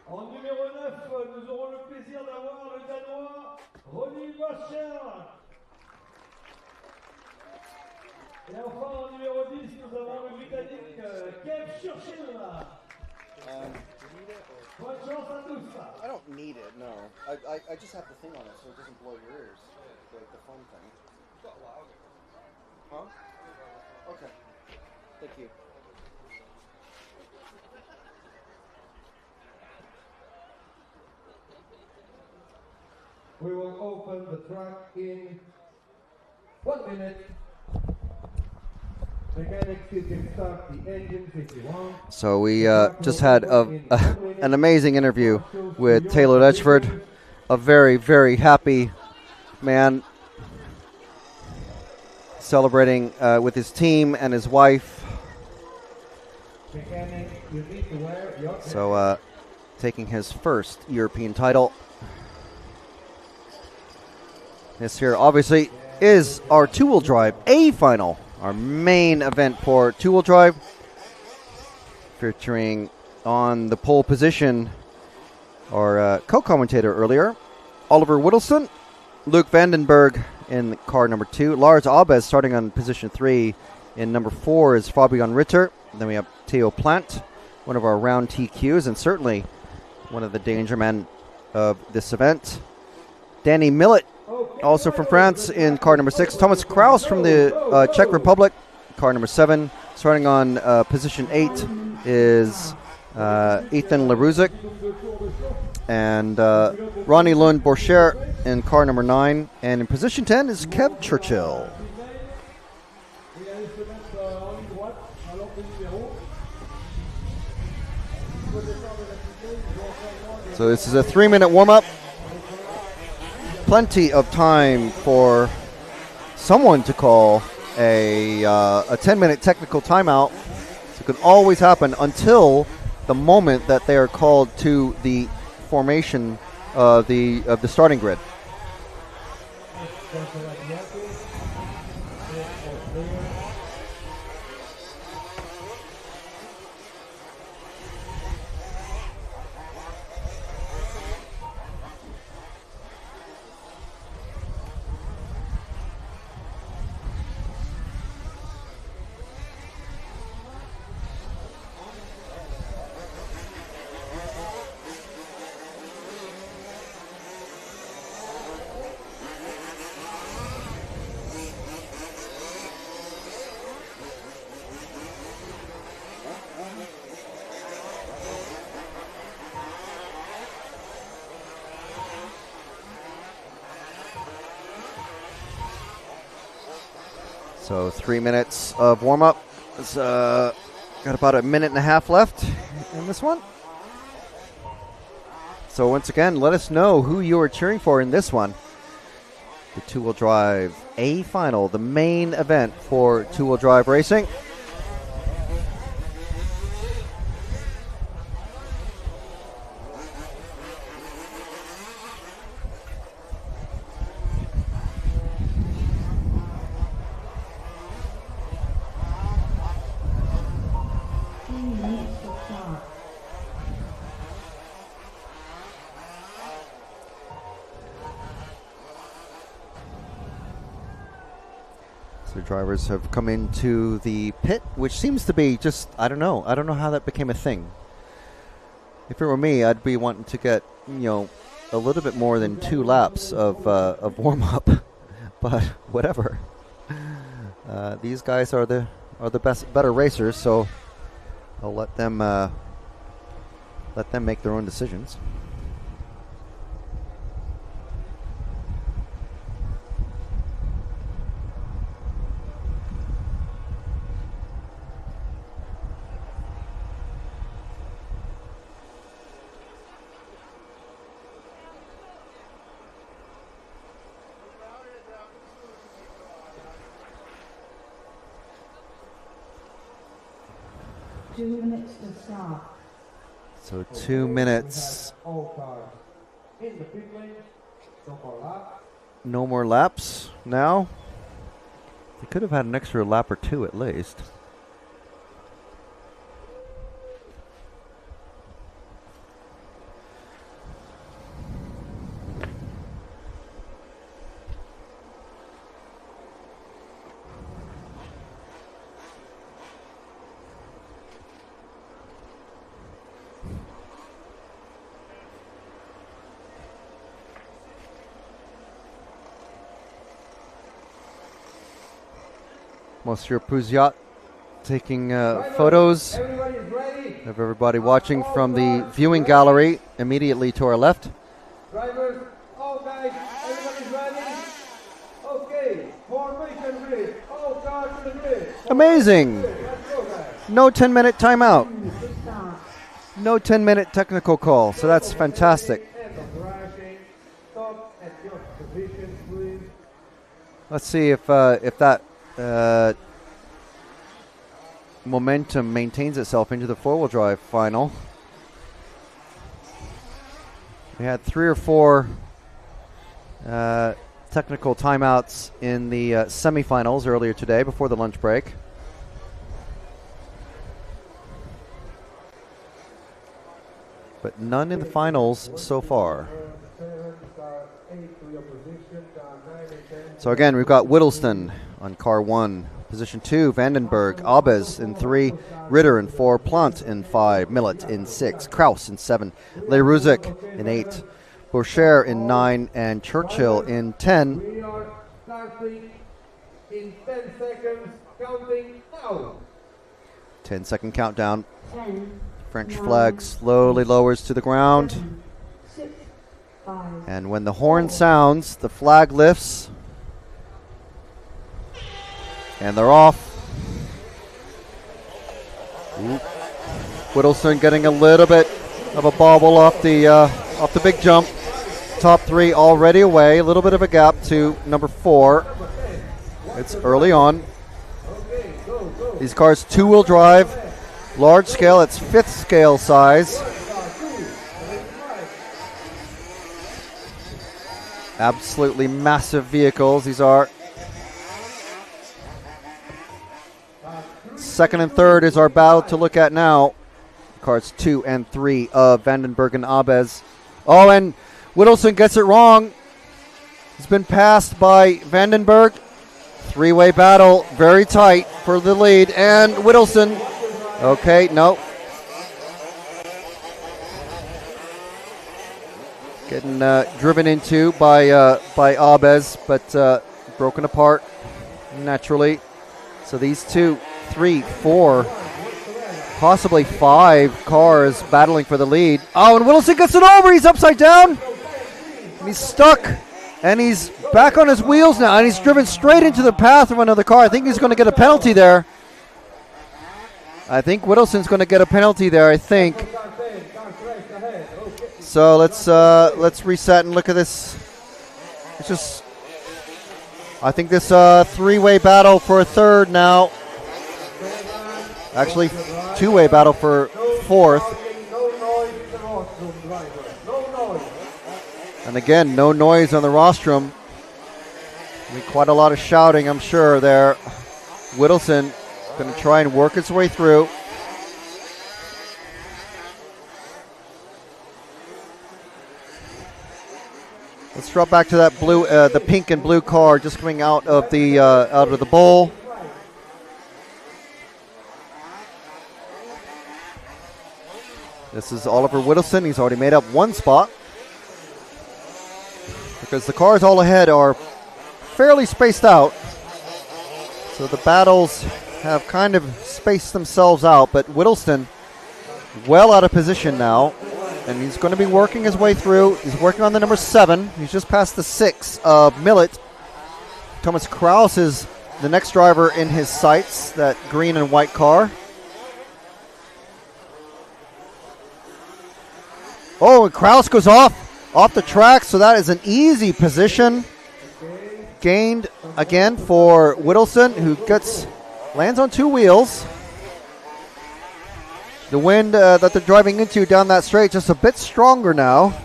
En numéro 9, nous aurons le plaisir d'avoir le Danois Ronny Wascher. Et enfin, en numéro 10, nous avons le Britannique Kev Churchill. Bonne chance à tous. I don't need it, no. I just have the thing on it so it doesn't blow your ears. The foam thing. Huh? Okay. Thank you. We will open the track in 1 minute. Mechanics, you can start the engines if you want. So we just had an amazing interview with Taylor Letchford, a very, very happy man, celebrating with his team and his wife. Mechanics, you need to wear your So taking his first European title. This here obviously is our two-wheel drive A final, our main event for two-wheel drive, featuring on the pole position our co-commentator earlier, Oliver Whittleston, Luke Vandenberg in car number 2, Lars Abes starting on position 3. In number 4 is Fabian Ritter. Then we have Theo Plant, one of our round TQs, and certainly one of the danger men of this event. Danny Millet, also from France, in car number 6. Thomas Kraus from the Czech Republic, car number 7. Starting on position 8 is Ethan Leruzik. And Ronnie Lund Borcher in car number 9. And in position 10 is Kev Churchill. So this is a 3-minute warm-up. Plenty of time for someone to call a 10-minute technical timeout. So it can always happen until the moment that they are called to the formation of the starting grid. So 3 minutes of warm-up. It's got about a minute and a half left in this one. So once again, let us know who you are cheering for in this one. The two-wheel drive A final, the main event for two-wheel drive racing. So drivers have come into the pit, which seems to be just, I don't know how that became a thing. If it were me, I'd be wanting to get, a little bit more than 2 laps of warm-up, but whatever. These guys are the better racers, so I'll let them make their own decisions. So 2 minutes. All cars in the pit lane. No more laps. No more laps now. They could have had an extra lap or 2 at least. Monsieur Pouziot taking photos of everybody watching from the viewing gallery immediately to our left. Drivers, All guys, everybody's ready? Okay, formation grid. All cars to the grid. Amazing. Let's go, guys. No 10-minute timeout. To start. No 10-minute technical call. So that's fantastic. End of crashing. Stop at your position, please. Let's see if that momentum maintains itself into the four-wheel drive final. We had 3 or 4 technical timeouts in the semifinals earlier today before the lunch break. But none in the finals so far. So again, we've got Whittleston on car 1. Position 2, Vandenberg, Abes in 3, Ritter in 4, Plant in 5, Millet in 6, Kraus in 7, Leruzik in 8, Boucher in 9, and Churchill in 10. We are starting in 10 seconds, counting now. 10-second countdown. 10, French 9, flag slowly lowers to the ground. 7, 6, 5, And when the horn sounds, the flag lifts. And they're off. Ooh. Whittleston getting a little bit of a bobble off the big jump. Top 3 already away. A little bit of a gap to number 4. It's early on. These cars 2-wheel drive, large scale. It's 5th scale size. Absolutely massive vehicles. These are. Second and third is our battle to look at now. Cars 2 and 3 of Vandenberg and Abes. Oh, and Whittleston gets it wrong. He's been passed by Vandenberg. 3-way battle, very tight for the lead. And Whittleston, okay, no. Getting driven into by Abes, but broken apart naturally. So these 2, 3, 4, possibly 5 cars battling for the lead. Oh, and Whittleston gets it over. He's upside down. And he's stuck. And he's back on his wheels now. And he's driven straight into the path of another car. I think he's going to get a penalty there. I think Whittleston's going to get a penalty there, I think. So let's reset and look at this. It's just, I think this 3-way battle for a third now. Actually, 2-way battle for 4th. And again, no noise on the rostrum. Quite a lot of shouting, I'm sure, there. Whittleston going to try and work his way through. Let's drop back to that blue, the pink and blue car just coming out of the bowl. This is Oliver Whittleston. He's already made up 1 spot because the cars all ahead are fairly spaced out. So the battles have kind of spaced themselves out, but Whittleston well out of position now, and he's going to be working his way through. He's working on the number 7. He's just past the 6 of Millet. Thomas Kraus is the next driver in his sights, that green and white car. Oh, and Kraus goes off the track, so that is an easy position gained again for Whittleston, who lands on 2 wheels. The wind that they're driving into down that straight just a bit stronger now.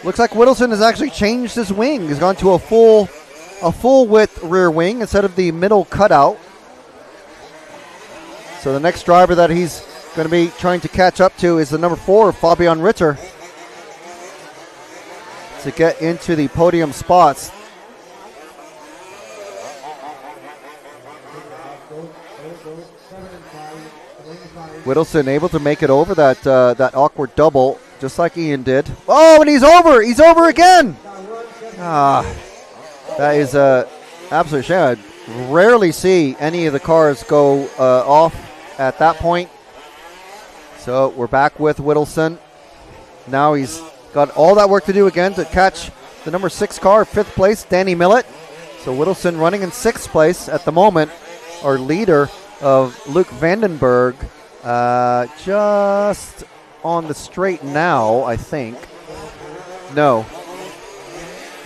Looks like Whittleston has actually changed his wing. He's gone to a full width rear wing instead of the middle cutout. So the next driver that he's going to be trying to catch up to is the number 4, Fabian Ritter, to get into the podium spots. Whittleston able to make it over that awkward double, just like Ian did. Oh, and he's over! He's over again! That is an absolute shame. I rarely see any of the cars go off at that point. So we're back with Whittleston. Now he's got all that work to do again to catch the number 6 car, 5th place, Danny Millett. So Whittleson running in 6th place at the moment. Our leader of Luke Vandenberg, just on the straight now, I think. No.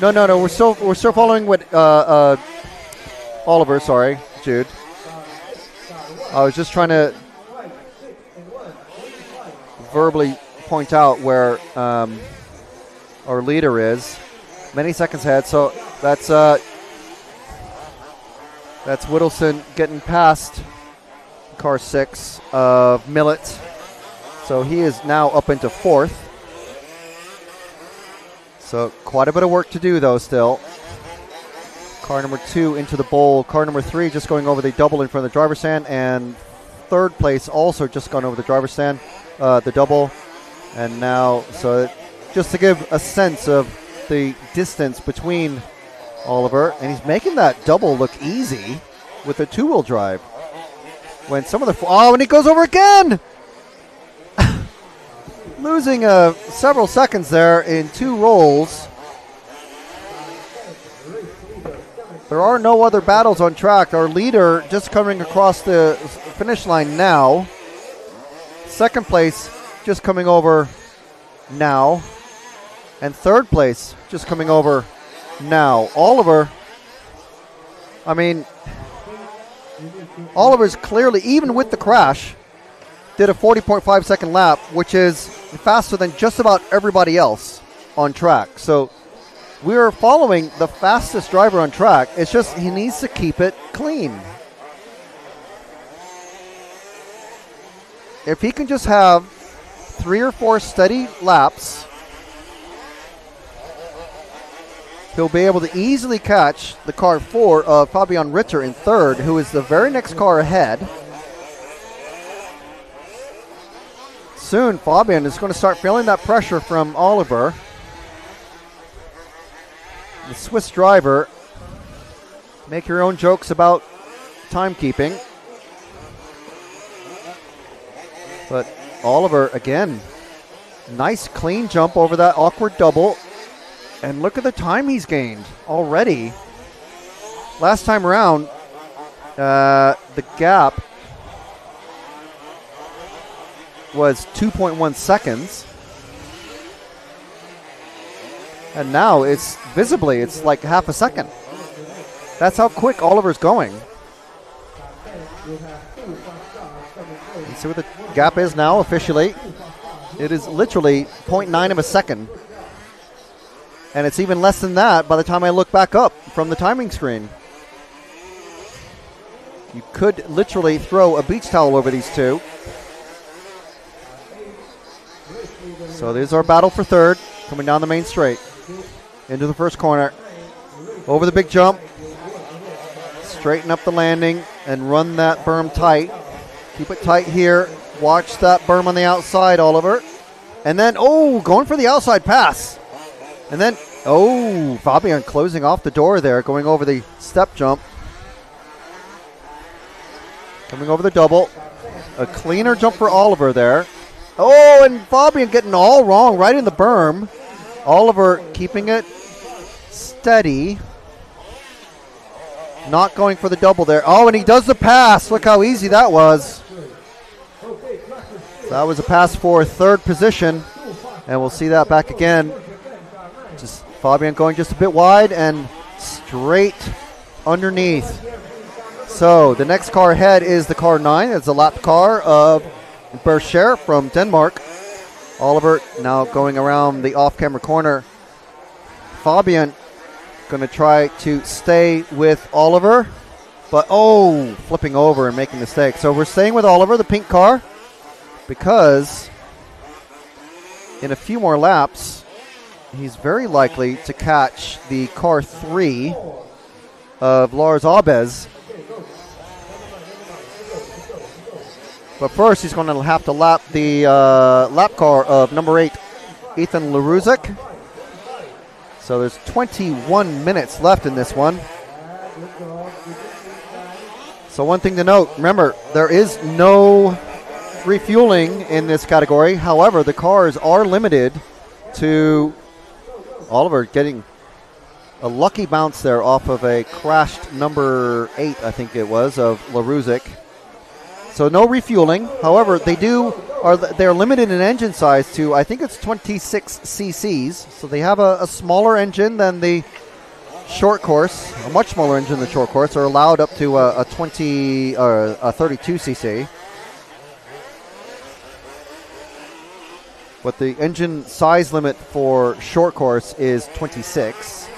We're still following what Oliver. Sorry, Jude. I was just trying to verbally point out where our leader is. Many seconds ahead. So that's Whittleson getting past car 6 of Millett. So he is now up into 4th. So quite a bit of work to do, though, still. Car number 2 into the bowl. Car number 3 just going over the double in front of the driver's stand. And 3rd place also just gone over the driver's stand, the double. And now, so just to give a sense of the distance between Oliver. And he's making that double look easy with a 2-wheel drive. When some of the... Oh, and he goes over again! Losing several seconds there in 2 rolls. There are no other battles on track. Our leader just coming across the finish line now. 2nd place just coming over now. And 3rd place just coming over now. Oliver, I mean, Oliver's clearly, even with the crash, did a 40.5 second lap, which is faster than just about everybody else on track. So we are following the fastest driver on track. It's just he needs to keep it clean. If he can just have 3 or 4 steady laps, he'll be able to easily catch the car 4 of Fabian Ritter in 3rd, who is the very next car ahead. Soon, Fabian is going to start feeling that pressure from Oliver. The Swiss driver. Make your own jokes about timekeeping. But Oliver, again, nice clean jump over that awkward double. And look at the time he's gained already. Last time around, the gap was 2.1 seconds. And now it's visibly, it's like half a second. That's how quick Oliver's going. You see what the gap is now officially. It is literally 0.9 of a second. And it's even less than that by the time I look back up from the timing screen. You could literally throw a beach towel over these two. So there's our battle for 3rd, coming down the main straight. Into the first corner. Over the big jump. Straighten up the landing and run that berm tight. Keep it tight here. Watch that berm on the outside, Oliver. And then, going for the outside pass. And then, Fabian closing off the door there, going over the step jump. Coming over the double. A cleaner jump for Oliver there. And Fabian getting all wrong right in the berm. Oliver keeping it steady. Not going for the double there. And he does the pass. Look how easy that was. So that was a pass for 3rd position. And we'll see that back again. Just Fabian going just a bit wide and straight underneath. So the next car ahead is the car 9. It's the lap car of Bercher from Denmark. Oliver now going around the off-camera corner. Fabian going to try to stay with Oliver. But, flipping over and making a mistake. So we're staying with Oliver, the pink car, because in a few more laps, he's very likely to catch the car 3 of Lars Abes. But first, he's going to have to lap the lap car of number 8, Ethan Laruzek. So there's 21 minutes left in this one. So one thing to note, remember, there is no refueling in this category. However, the cars are limited to Oliver getting a lucky bounce there off of a crashed number 8, I think it was, of LaRuzic. So no refueling. However, they're limited in engine size to, I think it's 26 cc's. So they have a smaller engine than the short course, a much smaller engine than the short course. They're allowed up to a 32 cc. But the engine size limit for short course is 26.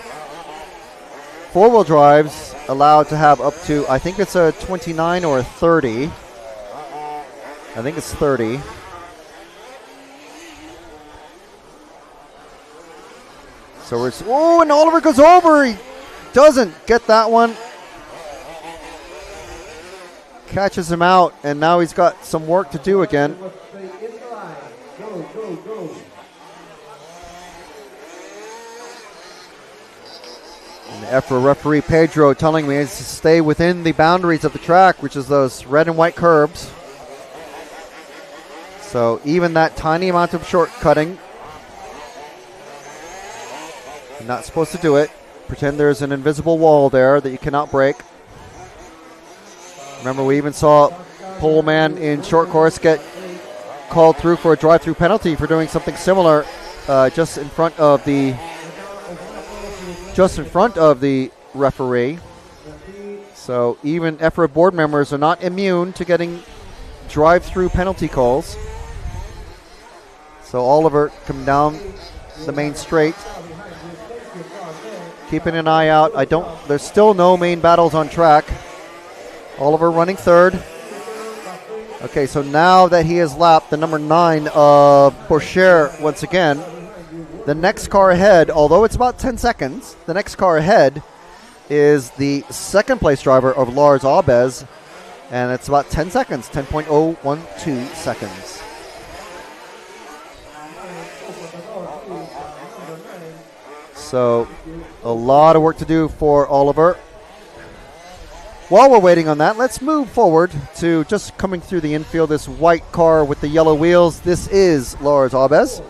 Four-wheel drives allowed to have up to, I think it's a 29 or a 30. I think it's 30. So we're, oh, and Oliver goes over. He doesn't get that one. Catches him out, and now he's got some work to do again. And the EFRA referee Pedro telling me is to stay within the boundaries of the track, which is those red and white curbs. So even that tiny amount of shortcutting, you're not supposed to do it. Pretend there's an invisible wall there that you cannot break. Remember, we even saw pole man in short course get called through for a drive-through penalty for doing something similar just in front of the referee. So even EFRA board members are not immune to getting drive-through penalty calls. So Oliver coming down the main straight, keeping an eye out. There's still no main battles on track. Oliver running third. Okay, so now that he has lapped the number 9 of Boucher once again, the next car ahead, although it's about 10 seconds, the next car ahead is the second place driver of Lars Abes, and it's about 10 seconds, 10.012 seconds. So a lot of work to do for Oliver. While we're waiting on that, let's move forward to just coming through the infield, this white car with the yellow wheels. This is Lars Abes.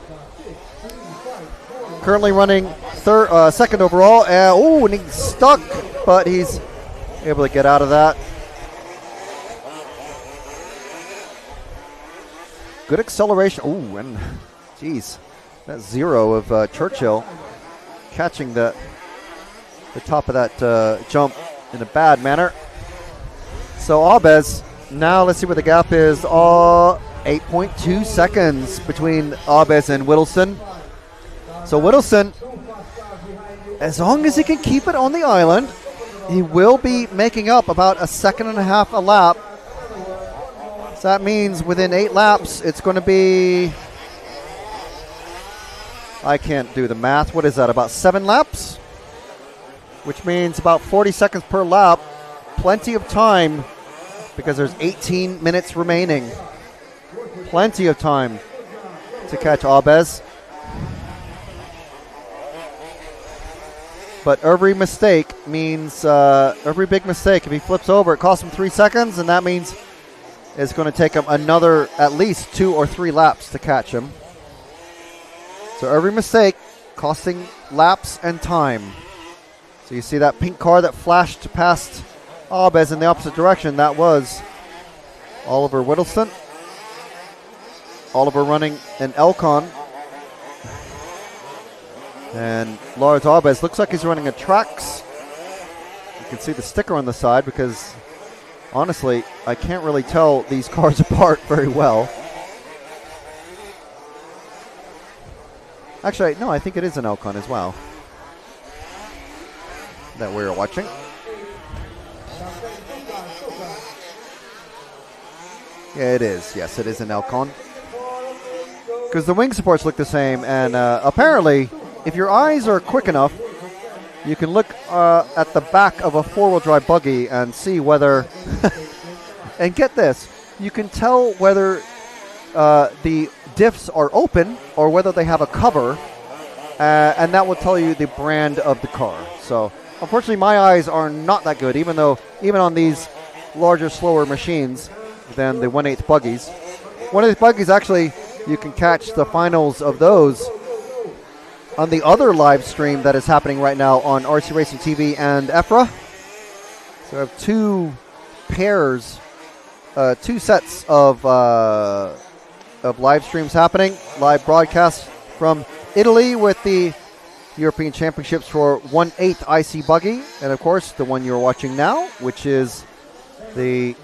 Currently running second overall. And he's stuck, but he's able to get out of that. Good acceleration. Oh, and geez, that 0 of Churchill catching the top of that jump in a bad manner. So Abes, now let's see what the gap is. 8.2 seconds between Abes and Whittleston. So Whittleston, as long as he can keep it on the island, he will be making up about a second and a half a lap. So that means within 8 laps, it's going to be, I can't do the math. What is that, about 7 laps? Which means about 40 seconds per lap. Plenty of time because there's 18 minutes remaining. Plenty of time to catch Abes. But every mistake means, every big mistake, if he flips over, it costs him 3 seconds, and that means it's going to take him another at least 2 or 3 laps to catch him. So every mistake costing laps and time. So you see that pink car that flashed past Abes in the opposite direction. That was Oliver Whittleston. Oliver running an Elcon. And Lars Abes looks like he's running a Trax. You can see the sticker on the side because, honestly, I can't really tell these cars apart very well. Actually, no, I think it is an Elcon as well that we're watching. Yeah, it is. Yes, it is an Elcon. Because the wing supports look the same, and apparently, if your eyes are quick enough, you can look at the back of a four-wheel drive buggy and see whether, and get this, you can tell whether the diffs are open or whether they have a cover, and that will tell you the brand of the car. So unfortunately my eyes are not that good, even on these larger, slower machines than the 1/8 buggies. 1/8 buggies, actually, you can catch the finals of those on the other live stream that is happening right now on RC Racing TV and EFRA. So I have two pairs, two sets of live streams happening. Live broadcast from Italy with the European Championships for 1/8 IC Buggy, and of course the one you're watching now, which is the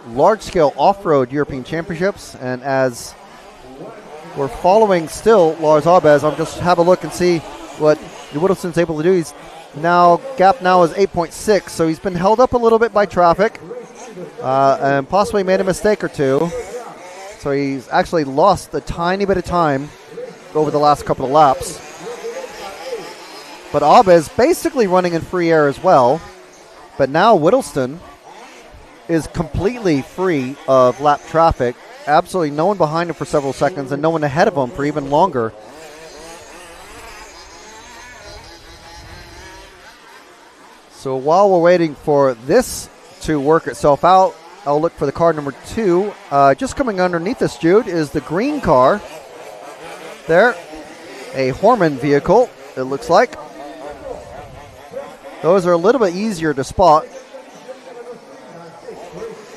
large-scale off-road European Championships. And as we're following still Lars Abes, I'm just have a look and see what Whittleston's able to do. He's now, gap now is 8.6, so he's been held up a little bit by traffic and possibly made a mistake or two. So he's actually lost a tiny bit of time over the last couple of laps. But Abes basically running in free air as well. But now Whittleston is completely free of lap traffic. Absolutely no one behind him for several seconds and no one ahead of him for even longer. So while we're waiting for this to work itself out, I'll look for the car number 2. Just coming underneath us, Jude, is the green car. There, a Horman vehicle, it looks like. Those are a little bit easier to spot.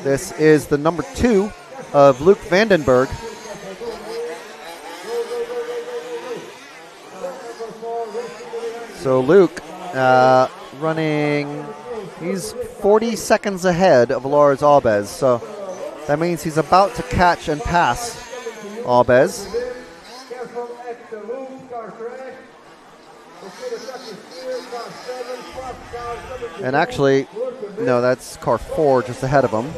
This is the number 2 of Luke Vandenberg. So Luke running, he's 40 seconds ahead of Lars Abes. So that means he's about to catch and pass Abes. And actually, no, that's car 4 just ahead of him,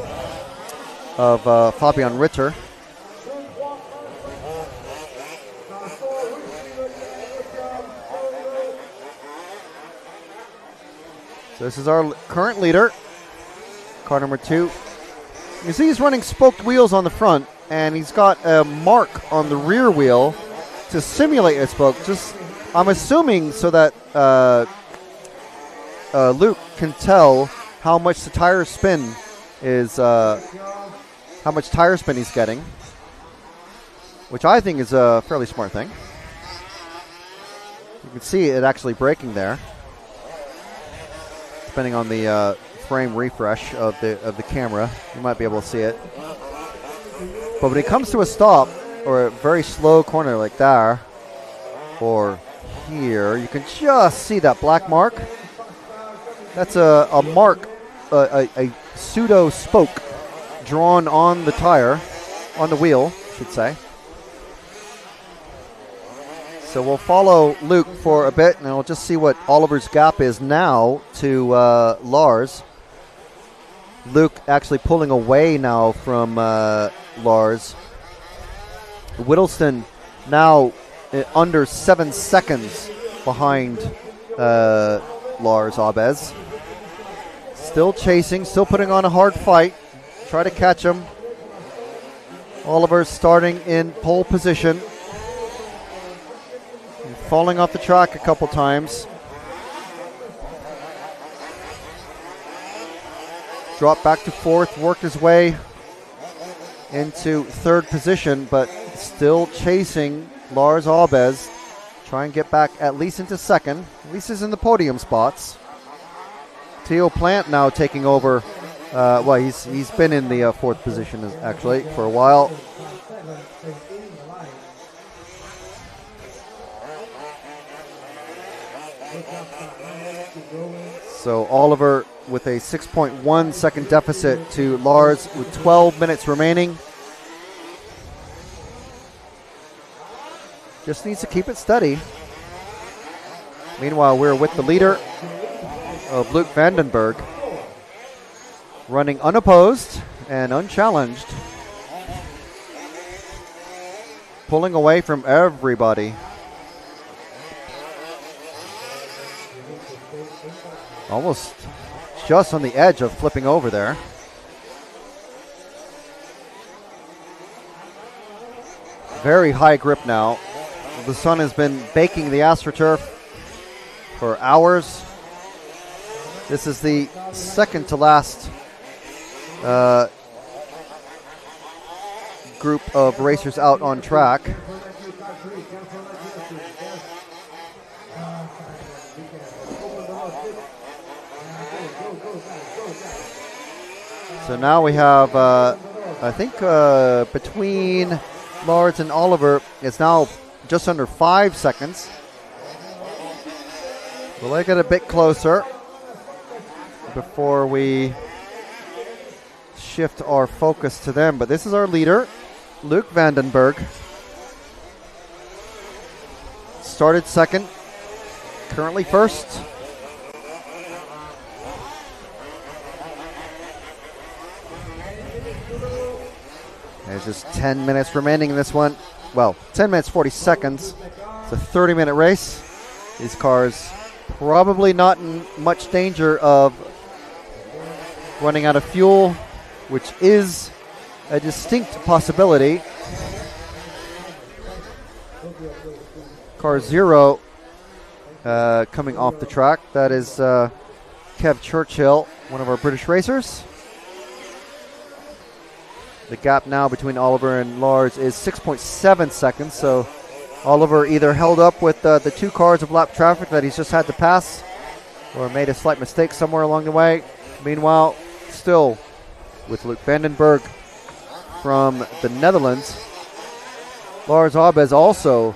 of Fabian Ritter. So this is our current leader, car number 2. You see he's running spoked wheels on the front, and he's got a mark on the rear wheel to simulate a spoke. Just, I'm assuming so that Luke can tell how much the tire spin is, how much tire spin he's getting, which I think is a fairly smart thing. You can see it actually braking there, depending on the frame refresh of the camera. You might be able to see it. But when it comes to a stop or a very slow corner like there or here, you can just see that black mark. That's a mark, a pseudo spoke drawn on the tire, on the wheel, I should say. So we'll follow Luke for a bit, and we'll just see what Oliver's gap is now to Lars. Luke actually pulling away now from Lars. Whittleston now under 7 seconds behind Lars Abes. Still chasing, still putting on a hard fight. Try to catch him. Oliver starting in pole position. And falling off the track a couple times. Dropped back to 4th, worked his way into 3rd position, but still chasing Lars Abes. Try and get back at least into 2nd. At least he's in the podium spots. Theo Plant now taking over. Well, he's been in the 4th position actually for a while. So Oliver with a 6.1 second deficit to Lars with 12 minutes remaining. Just needs to keep it steady. Meanwhile, we're with the leader of Luke Vandenberg, running unopposed and unchallenged, pulling away from everybody. Almost just on the edge of flipping over there. Very high grip now. The sun has been baking the AstroTurf for hours. This is the second to last group of racers out on track. So now we have, I think, between Lars and Oliver, it's now just under 5 seconds. Will I get a bit closer before we shift our focus to them? But this is our leader, Luke Vandenberg. Started second, currently first. There's just 10 minutes remaining in this one. Well, 10 minutes, 40 seconds. It's a 30-minute race. These cars probably not in much danger of running out of fuel, which is a distinct possibility. Car 0 coming off the track. That is Kev Churchill, one of our British racers. The gap now between Oliver and Lars is 6.7 seconds, so Oliver either held up with the 2 cars of lap traffic that he's just had to pass or made a slight mistake somewhere along the way. Meanwhile, still with Luke Vandenberg from the Netherlands. Lars Abes, also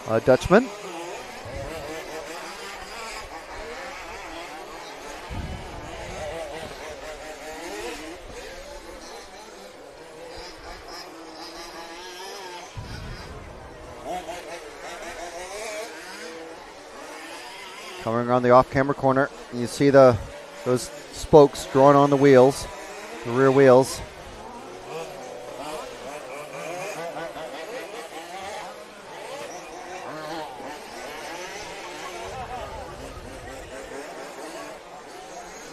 a Dutchman. Coming around the off-camera corner, you see those spokes drawn on the wheels, the rear wheels.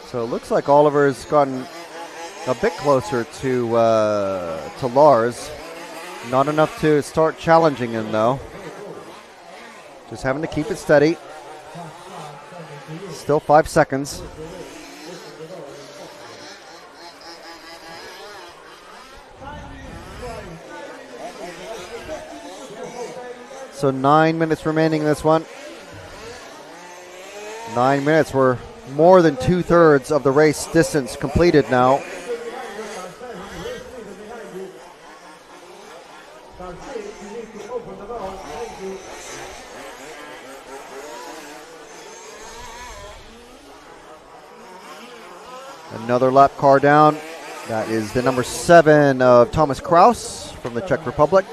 So it looks like Oliver's gotten a bit closer to Lars. Not enough to start challenging him though. Just having to keep it steady. Still 5 seconds. So 9 minutes remaining in this one. 9 minutes. We're more than 2/3 of the race distance completed now. Another lap car down. That is the number 7 of Thomas Kraus from the Czech Republic.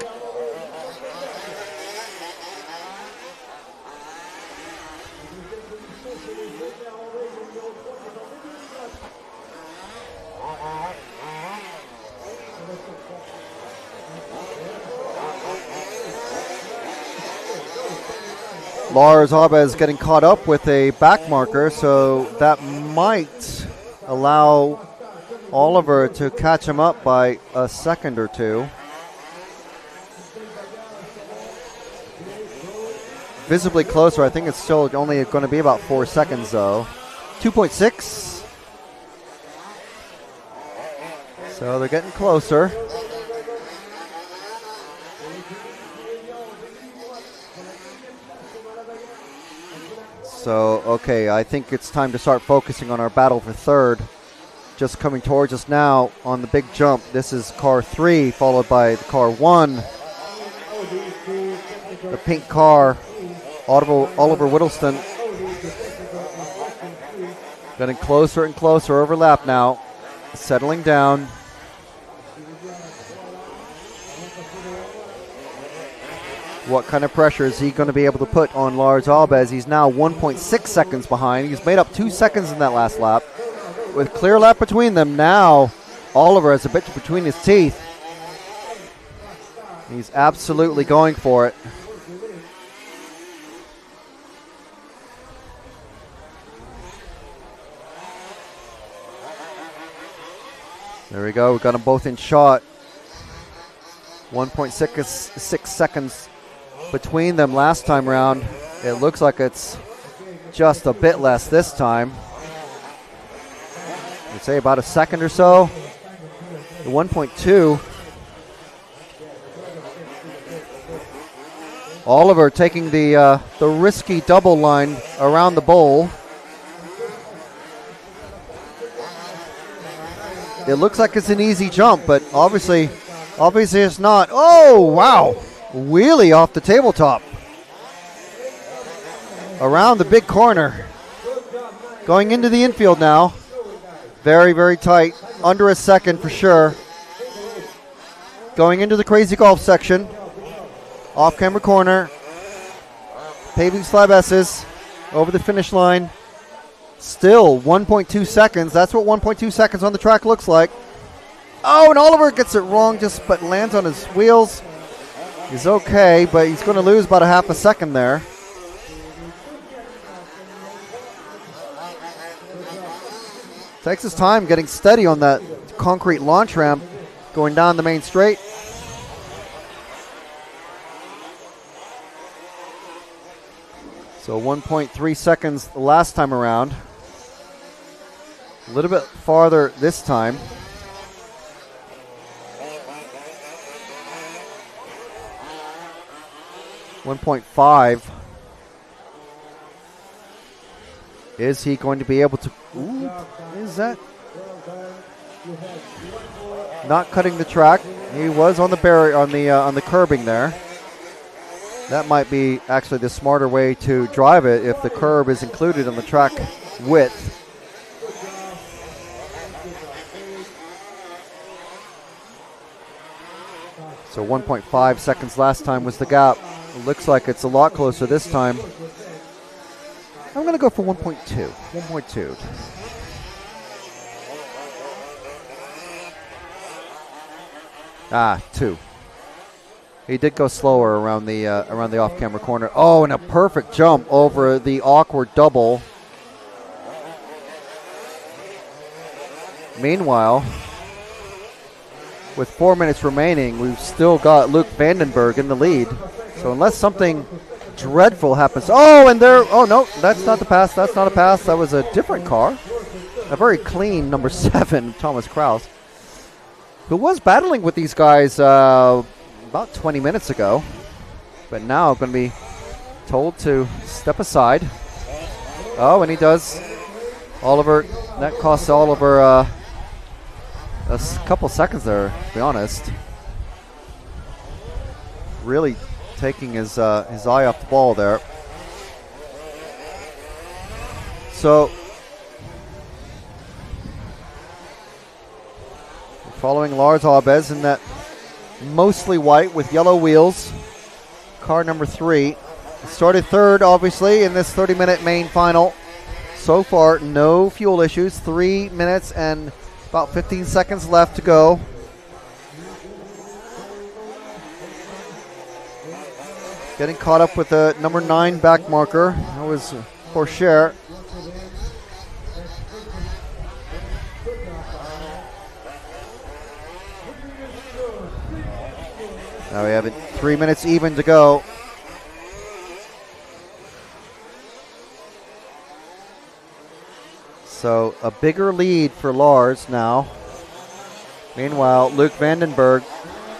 Lars Abes getting caught up with a back marker, so that might allow Oliver to catch him up by a second or two. Visibly closer. I think it's still only going to be about 4 seconds though. 2.6. So they're getting closer. So, okay, I think it's time to start focusing on our battle for third. Just coming towards us now on the big jump. This is car 3, followed by the car 1. The pink car, Oliver Whittleston. Getting closer and closer, overlap now. Settling down. What kind of pressure is he going to be able to put on Lars Abes? He's now 1.6 seconds behind. He's made up 2 seconds in that last lap. With clear lap between them, now Oliver has a bit between his teeth. He's absolutely going for it. There we go. We've got them both in shot. 1.6 seconds between them last time round. It looks like it's just a bit less this time. I'd say about a second or so. The 1.2. Oliver taking the risky double line around the bowl. It looks like it's an easy jump, but obviously it's not. Oh, wow. Wheelie off the tabletop. Around the big corner. Going into the infield now. Very, very tight. Under a second for sure. Going into the crazy golf section. Off camera corner. Paving slab S's. Over the finish line. Still 1.2 seconds. That's what 1.2 seconds on the track looks like. Oh, and Oliver gets it wrong but lands on his wheels. He's okay, but he's going to lose about a half a second there. Takes his time getting steady on that concrete launch ramp going down the main straight. So 1.3 seconds the last time around. A little bit farther this time. .5. Is he going to be able to? Ooh, is that? Not cutting the track. He was on the barrier on the curbing there. That might be actually the smarter way to drive it if the curb is included on the track width. So 1.5 seconds last time was the gap. It looks like it's a lot closer this time. I'm going to go for 1.2. 1.2. Ah, 2. He did go slower around the off-camera corner. Oh, and a perfect jump over the awkward double. Meanwhile, with 4 minutes remaining, we've still got Luke Vandenberg in the lead. So unless something dreadful happens. Oh, and there. Oh, no, that's not the pass. That's not a pass. That was a different car. A very clean number 7, Thomas Kraus, who was battling with these guys about 20 minutes ago. But now going to be told to step aside. Oh, and he does. Oliver, that costs Oliver a couple seconds there, to be honest. Really taking his eye off the ball there. So following Lars Abes in that mostly white with yellow wheels. Car number 3. Started third, obviously, in this 30-minute main final. So far, no fuel issues. 3 minutes and about 15 seconds left to go. Getting caught up with the number 9 back marker. That was Porcher. Now we have it 3 minutes even to go. So a bigger lead for Lars now. Meanwhile, Luke Vandenberg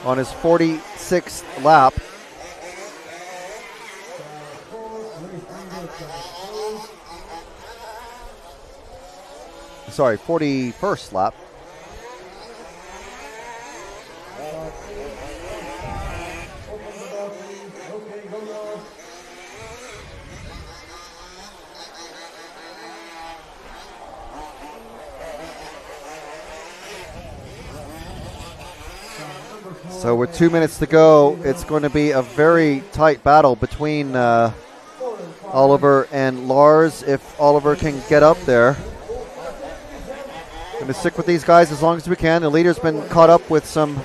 on his 46th lap. Sorry, 41st lap. So with 2 minutes to go, it's going to be a very tight battle between Oliver and Lars, if Oliver can get up there. Going to stick with these guys as long as we can. The leader's been caught up with some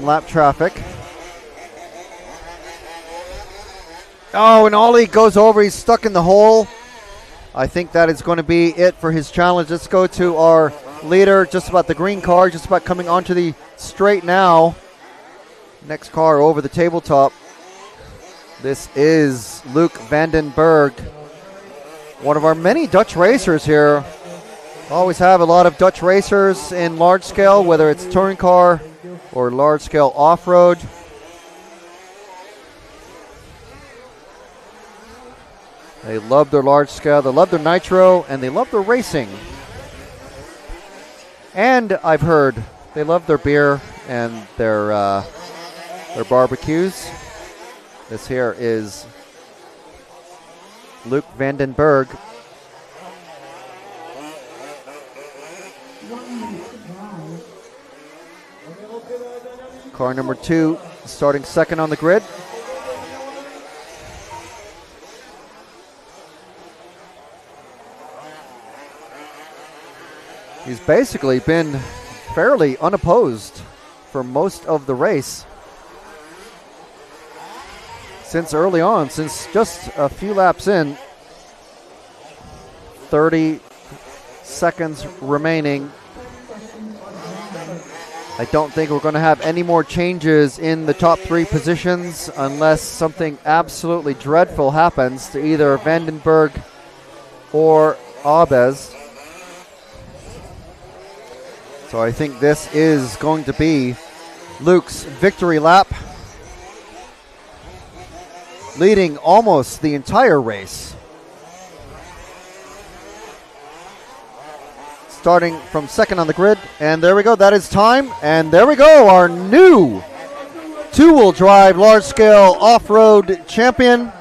lap traffic. Oh, and Ollie goes over. He's stuck in the hole. I think that is going to be it for his challenge. Let's go to our leader, just about the green car, just about coming onto the straight now. Next car over the tabletop. This is Luke Vandenberg, one of our many Dutch racers here. Always have a lot of Dutch racers in large scale, whether it's touring car or large scale off-road. They love their large scale, they love their nitro, and they love their racing. And I've heard they love their beer and their barbecues. This here is Luke Vandenberg. 1 minute to drive. Car number 2 starting second on the grid. He's basically been fairly unopposed for most of the race. Since early on, since just a few laps in, 30 seconds remaining. I don't think we're going to have any more changes in the top 3 positions unless something absolutely dreadful happens to either Vandenberg or Abez. So I think this is going to be Luke's victory lap, leading almost the entire race. Starting from second on the grid, and there we go, that is time, and there we go, our new two-wheel drive large-scale off-road champion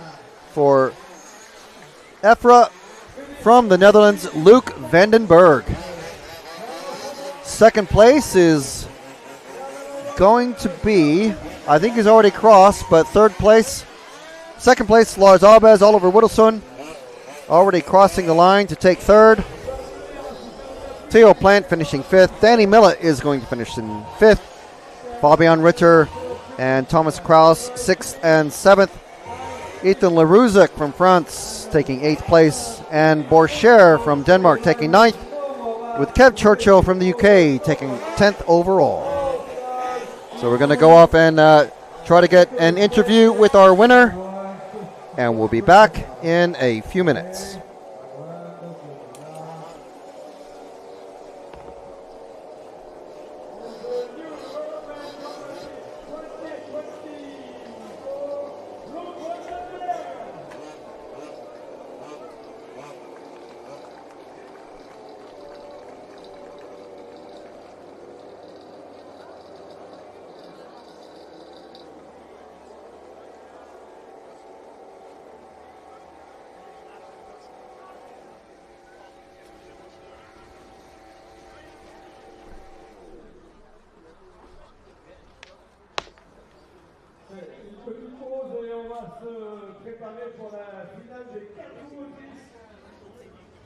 for EFRA from the Netherlands, Luke Vandenberg. Second place is going to be, I think he's already crossed, but second place, Lars Abez, Oliver Whittleson, already crossing the line to take third. Theo Plant finishing 5th. Danny Millett is going to finish in 5th. Fabian Ritter and Thomas Kraus 6th and 7th. Ethan Leruzic from France taking 8th place. And Borcher from Denmark taking 9th. With Kev Churchill from the UK taking 10th overall. So we're going to go off and try to get an interview with our winner. And we'll be back in a few minutes.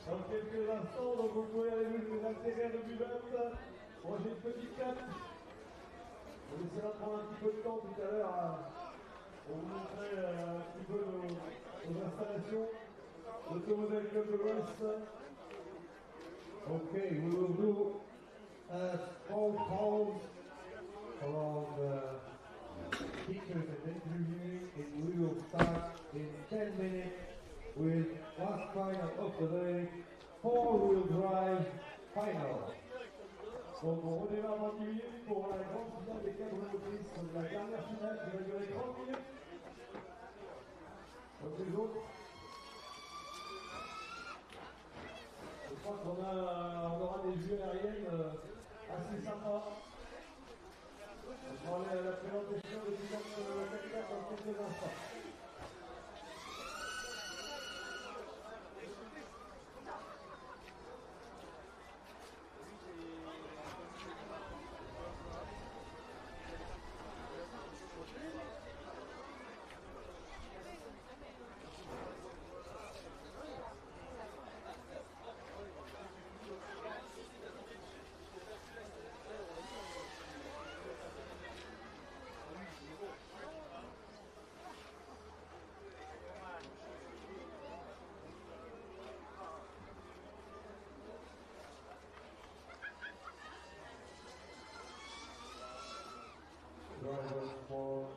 Dans quelques instants, donc vous pouvez aller vous insérer le buvette, manger une petite carte. On essaiera de prendre un petit peu de temps tout à l'heure pour vous montrer un petit peu nos installations. L'Automobile Club de l'Ouest. Okay, we will do a small pause around pictures and interviewing, and we will start in 10 minutes with last final of the day, 4-wheel drive final. Donc on redémarre dans 10 minutes pour la grande finale des 4 motrices. La dernière finale qui va durer 30 minutes. Comme les autres. Je crois qu'on aura des vues aériennes assez sympas. On va aller à la présentation de pilotes dans quelques instants. Drivers for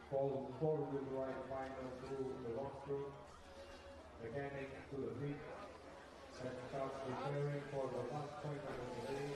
four-wheel drive final through the walkthrough, mechanic to the pit, and start preparing for the last point of the day.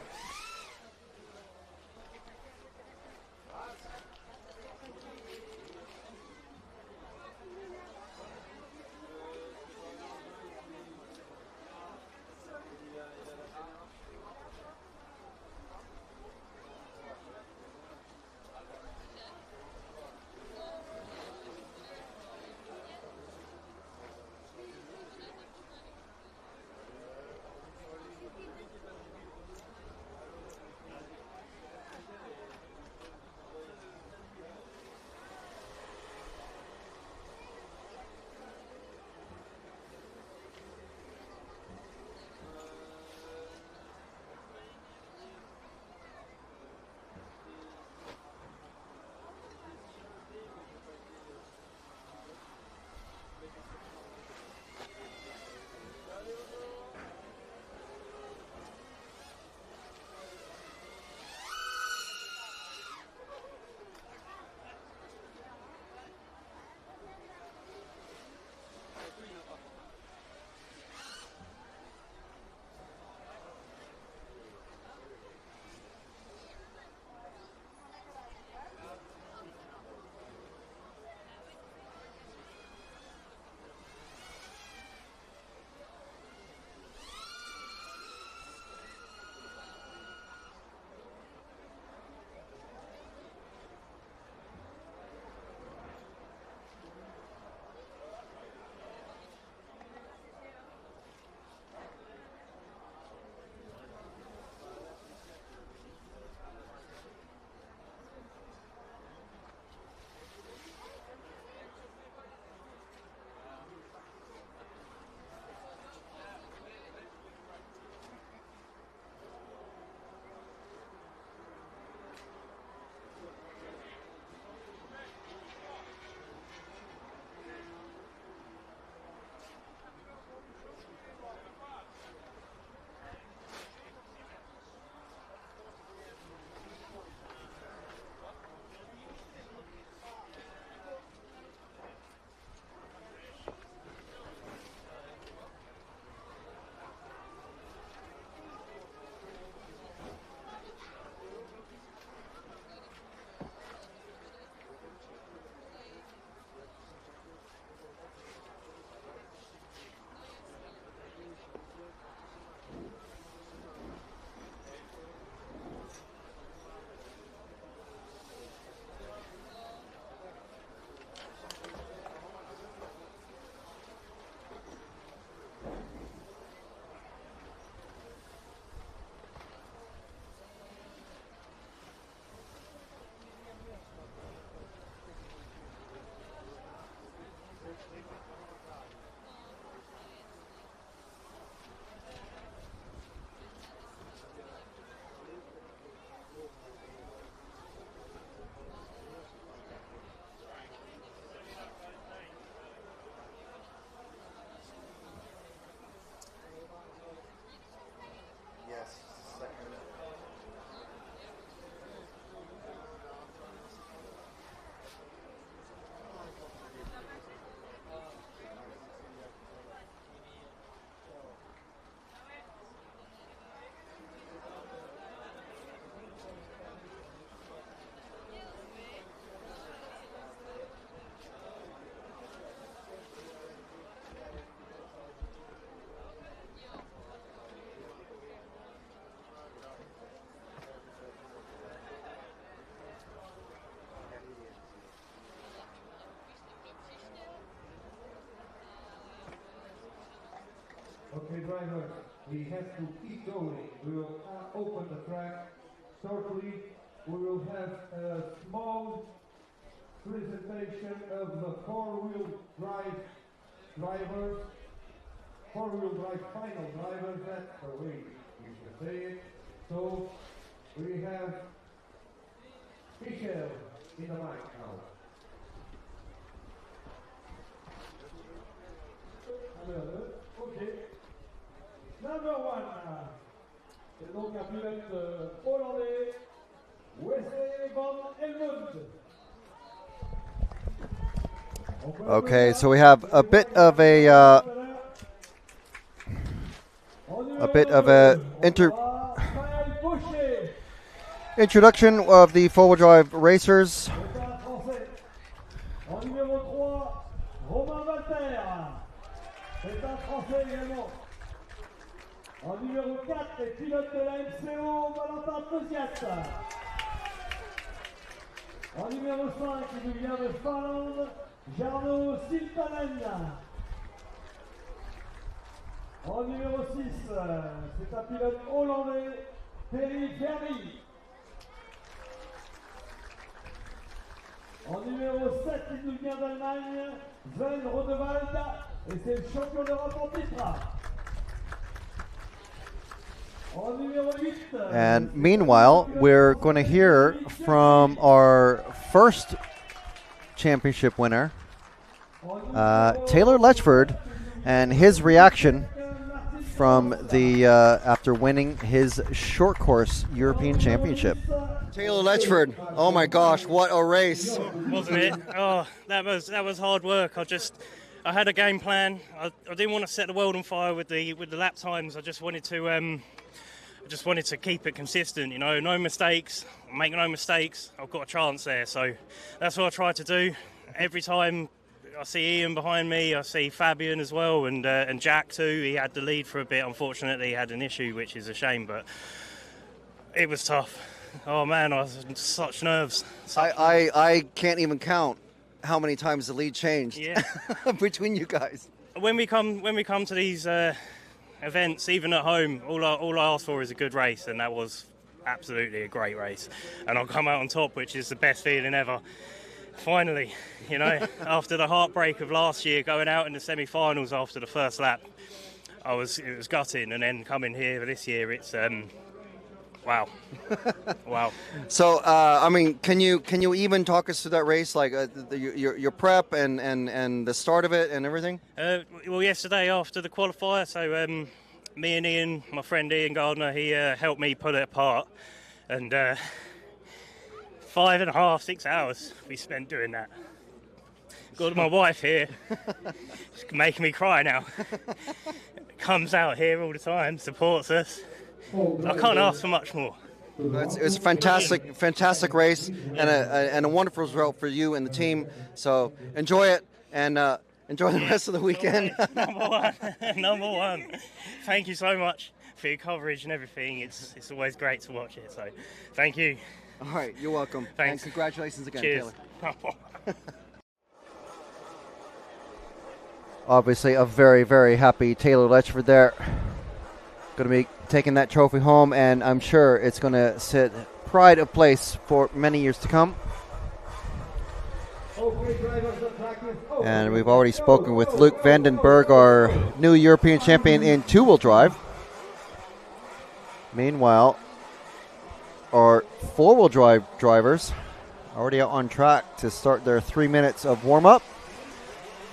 Okay, drivers, we have to keep going. We will open the track shortly. We will have a small presentation of the four-wheel drive drivers, four-wheel drive final drivers, that's the way you should say it. So we have Michel in the mic now. Ok. Number one. C'est donc un pilote hollandais, Wesley van Helmond. Okay, so we have a bit of a introduction of the four-wheel drive racers. En numéro 3, Romain Walter. C'est un Français également. En numéro 4, les pilotes de la MCO, Valentin Posiat. En numéro 5, il nous vient de Finlande, Jarno Siltanen. En numéro 6, c'est un pilote hollandais, Terry Ferry. En numéro 7, il nous vient d'Allemagne, Sven Rodewald, et c'est le champion d'Europe en titre. En numéro 8, And meanwhile, we're going to hear from our first championship winner, Taylor Letchford, and his reaction from the after winning his short course European Championship. Taylor Letchford, oh my gosh, what a race! Wasn't it? Oh, that was hard work. I had a game plan. I didn't want to set the world on fire with the lap times. I just wanted to keep it consistent. You know, no mistakes, make no mistakes. I've got a chance there, so that's what I tried to do. Every time I see Ian behind me, I see Fabian as well, and Jack too. He had the lead for a bit. Unfortunately, he had an issue, which is a shame, but it was tough. Oh man, I was in such nerves. I can't even count how many times the lead changed between you guys. When we come to these events, even at home, all I ask for is a good race, and that was absolutely a great race. And I'll come out on top, which is the best feeling ever. Finally, you know, after the heartbreak of last year, going out in the semi-finals after the first lap, it was gutting, and then coming here this year, it's wow. Wow. So, I mean, can you even talk us through that race, like your prep and the start of it and everything? Well, yesterday after the qualifier, so me and Ian, my friend Ian Gardner, he helped me pull it apart, and 5.5, 6 hours we spent doing that. Got my wife here, she's making me cry now. Comes out here all the time, supports us. I can't ask for much more. It was a fantastic race and a wonderful result for you and the team. So enjoy it and enjoy the rest of the weekend. Number one. Thank you so much for your coverage and everything. It's always great to watch it. So thank you. All right, you're welcome. Thanks. And congratulations again, Cheers. Taylor. Obviously, a very, very happy Taylor Letchford there. Going to be taking that trophy home, and I'm sure it's going to sit pride of place for many years to come. And we've already spoken with Luke Vandenberg, our new European champion in two-wheel drive. Meanwhile, our four-wheel drive drivers already out on track to start their 3 minutes of warm-up.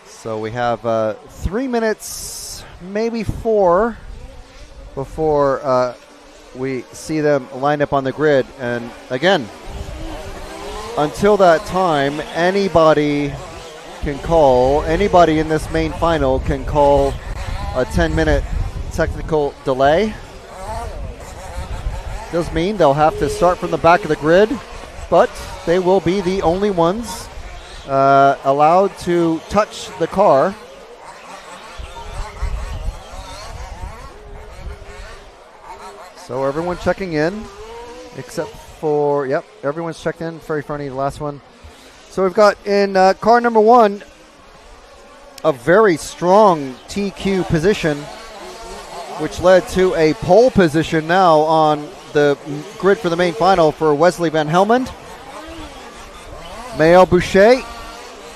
So we have 3 minutes, maybe 4, before we see them line up on the grid. And again, until that time, anybody in this main final can call a 10-minute technical delay. Does mean they'll have to start from the back of the grid, but they will be the only ones allowed to touch the car. So everyone checking in, except for, everyone's checked in. Very funny, the last one. So we've got in car number 1, a very strong TQ position which led to a pole position now on the grid for the main final for Wesley Van Helmond, Maël Boucher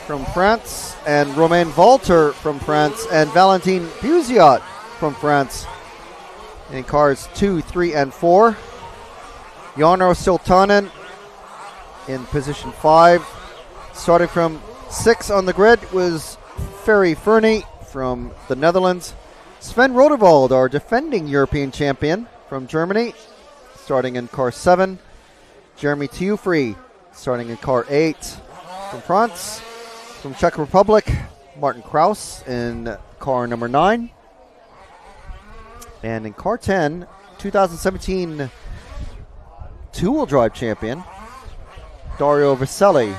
from France, and Romain Walter from France, and Valentin Buziot from France in cars 2, 3, and 4. Jarno Siltanen in position 5. Starting from 6 on the grid was Ferry Fernie from the Netherlands. Sven Roderwald, our defending European champion from Germany, starting in car 7. Jeremy Tiufrey starting in car 8 from France. From Czech Republic, Martin Kraus in car number 9. And in car 10, 2017 two-wheel drive champion, Dario Vaselli.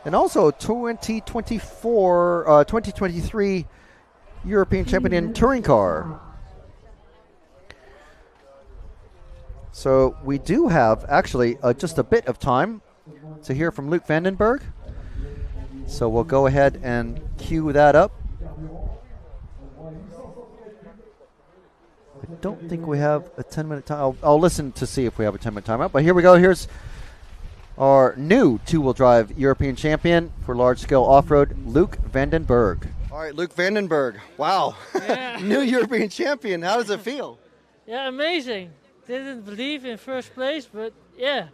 And also 2023 European champion in touring car. So we do have actually just a bit of time to hear from Luc Vandenberg. So we'll go ahead and cue that up. I don't think we have a 10-minute time. I'll listen to see if we have a 10-minute timeout. But here we go. Here's our new two-wheel drive European champion for large-scale off-road, Luc Vandenberg. All right, Luc Vandenberg. Wow. Yeah. New European champion. How does it feel? Yeah, amazing. Didn't believe in first place, but yeah,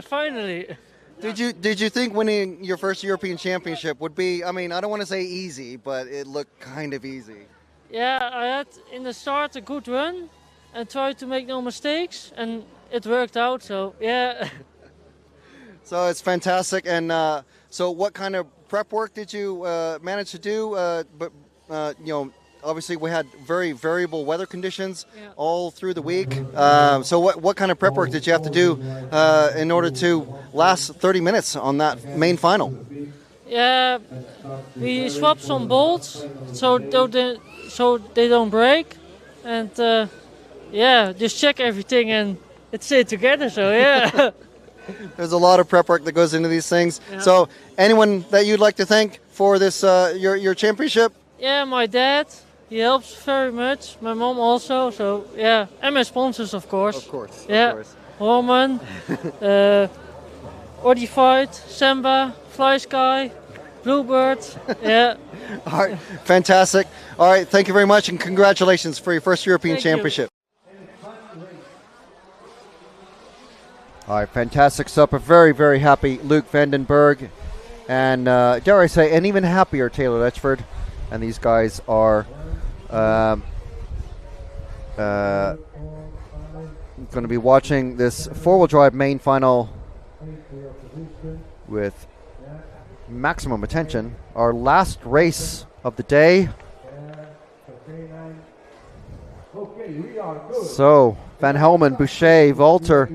finally. Did you think winning your first European championship would be, I mean, I don't want to say easy, but it looked kind of easy. Yeah, I had in the start a good run and tried to make no mistakes, and it worked out, so yeah. So it's fantastic. And so what kind of prep work did you manage to do? Obviously we had very variable weather conditions all through the week. So what kind of prep work did you have to do in order to last 30 minutes on that main final? Yeah, we swapped some bolts so they don't break, and just check everything and it stayed together. So yeah. There's a lot of prep work that goes into these things. Yeah. So anyone that you'd like to thank for this your championship? Yeah, my dad. He helps very much. My mom also. So yeah, and my sponsors, of course. Of course. Yeah, of course. Roman, Odified, Samba, Fly Sky, Bluebird. Yeah. All right, fantastic. All right, thank you very much, and congratulations for your first European championship. All right, fantastic stuff. A very, very happy Luc Vandenberg, and dare I say, an even happier Taylor Letchford. And these guys are going to be watching this four-wheel drive main final with maximum attention. Our last race of the day. So, Van Helmond, Boucher, Walter,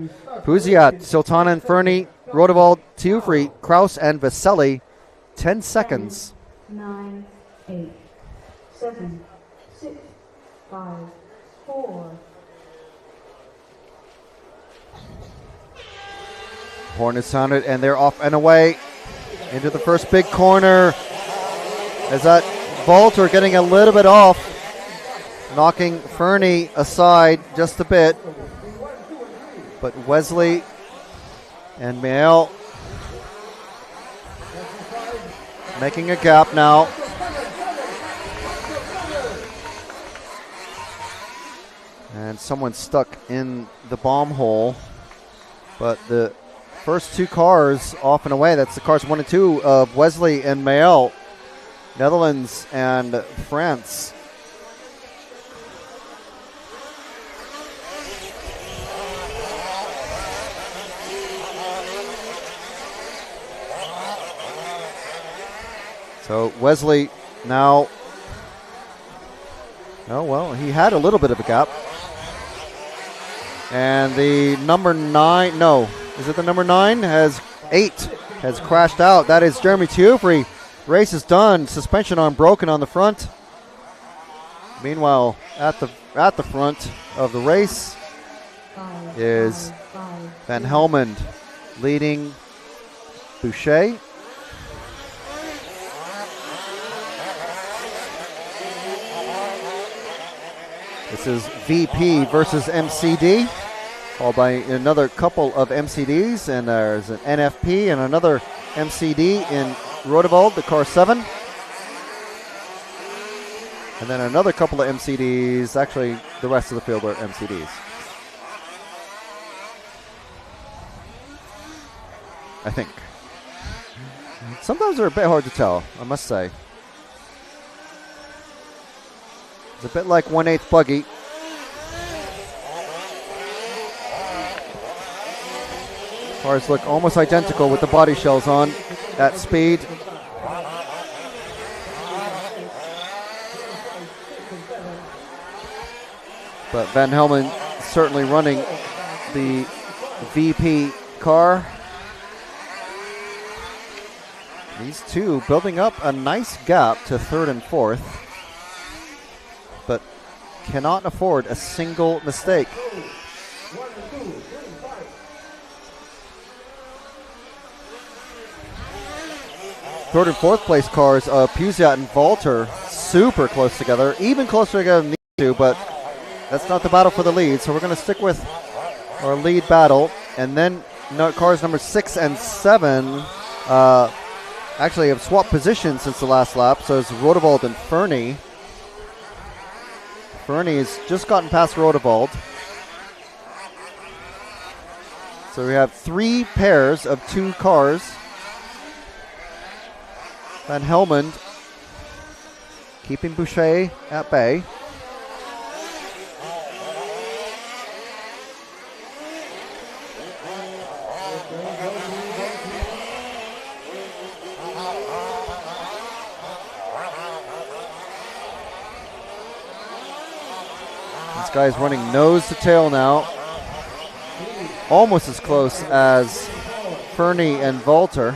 Buziat, Siltanen, Fernie, Rodewald, Tiufrey, Kraus, and Vaselli. 10 seconds. 9, 8, 7, 6, 5, 4. Horn is sounded, and they're off and away into the first big corner. As that Walter getting a little bit off, knocking Fernie aside just a bit. But Wesley and Maël making a gap now. And someone stuck in the bomb hole. But the first two cars off and away, that's the cars 1 and 2 of Wesley and Maël, Netherlands and France. So Wesley now, oh well, he had a little bit of a gap. And the number 9, no, is it the number 9? Has 8, has crashed out. That is Jeremy Tiufrey. Race is done. Suspension arm broken on the front. Meanwhile, at the front of the race is Van Helmond leading Boucher. This is VP versus MCD, followed by another couple of MCDs, and there's an NFP and another MCD in Rodewald, the car 7. And then another couple of MCDs. Actually, the rest of the field are MCDs. I think. Sometimes they're a bit hard to tell, I must say. It's a bit like 1/8 buggy. Cars look almost identical with the body shells on at speed. But Van Helmond certainly running the VP car. These two building up a nice gap to 3rd and 4th, but cannot afford a single mistake. Third and 4th place cars, Puziat and Valter, super close together, even closer together than these two, but that's not the battle for the lead, so we're going to stick with our lead battle. And then cars number 6 and 7 actually have swapped positions since the last lap, so it's Rodewald and Fernie. Fernie has just gotten past Rodewald. So we have 3 pairs of 2 cars. Van Helmond keeping Boucher at bay. This guy's running nose to tail now. Almost as close as Fernie and Valter.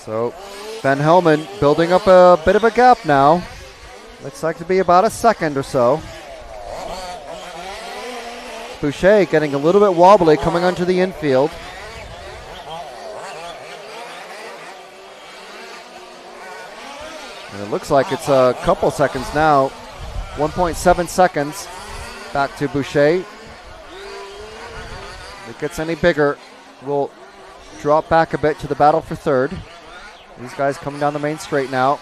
So Van Helmond building up a bit of a gap now. Looks like to be about a second or so. Boucher getting a little bit wobbly coming onto the infield. And it looks like it's a couple seconds now. 1.7 seconds back to Boucher. If it gets any bigger, we'll drop back a bit to the battle for 3rd. These guys coming down the main straight now.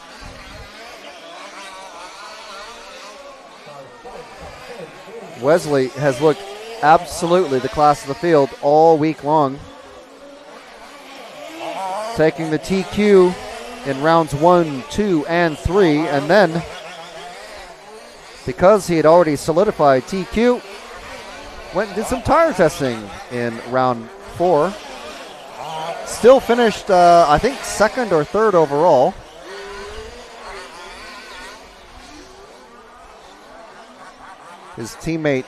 Wesley has looked absolutely the class of the field all week long. Taking the TQ in rounds 1, 2, and 3, and then because he had already solidified TQ, went and did some tire testing in round 4. Still finished, I think, 2nd or 3rd overall. His teammate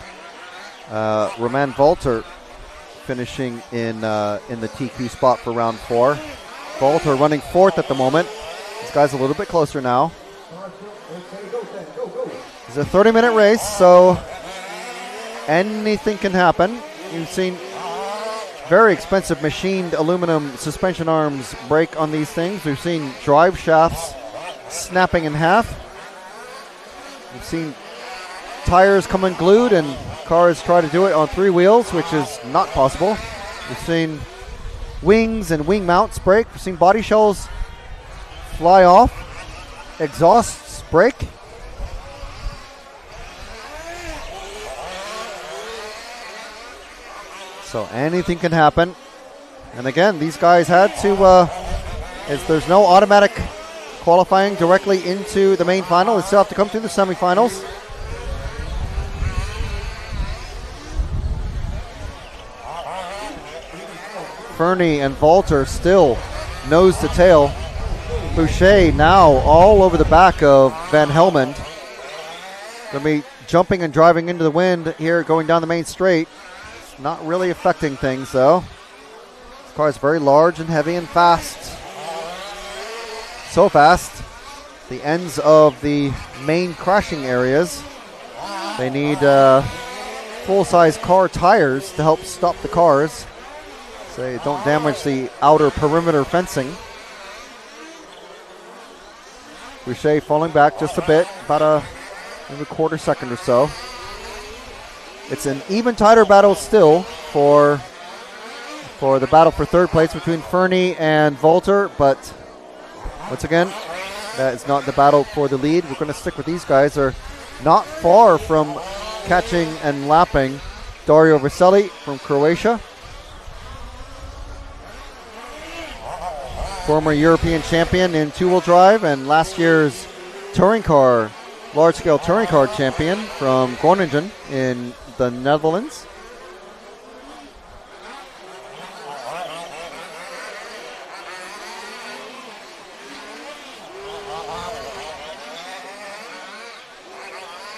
Roman Valter finishing in the TQ spot for round 4. Valter running 4th at the moment. This guy's a little bit closer now. It's a 30-minute race, so anything can happen. You've seen very expensive machined aluminum suspension arms break on these things. We've seen drive shafts snapping in half. We've seen tires come unglued and cars try to do it on 3 wheels, which is not possible. We've seen wings and wing mounts break. We've seen body shells fly off, exhausts break. So anything can happen. And again, these guys had to, there's no automatic qualifying directly into the main final. They still have to come through the semifinals. Fernie and Valter still nose to tail. Boucher now all over the back of Van Helmond. Going to be jumping and driving into the wind here going down the main straight. Not really affecting things though. This car is very large and heavy and fast. So fast. The ends of the main crashing areas. They need full-size car tires to help stop the cars so they don't damage the outer perimeter fencing. Boucher falling back just a bit, about maybe a quarter second or so. It's an even tighter battle still for the battle for third place between Fernie and Volter, but once again, that is not the battle for the lead. We're going to stick with these guys. They're not far from catching and lapping Dario Veseli from Croatia. Former European champion in two-wheel drive and last year's touring car, large-scale touring car champion from Groningen in the Netherlands.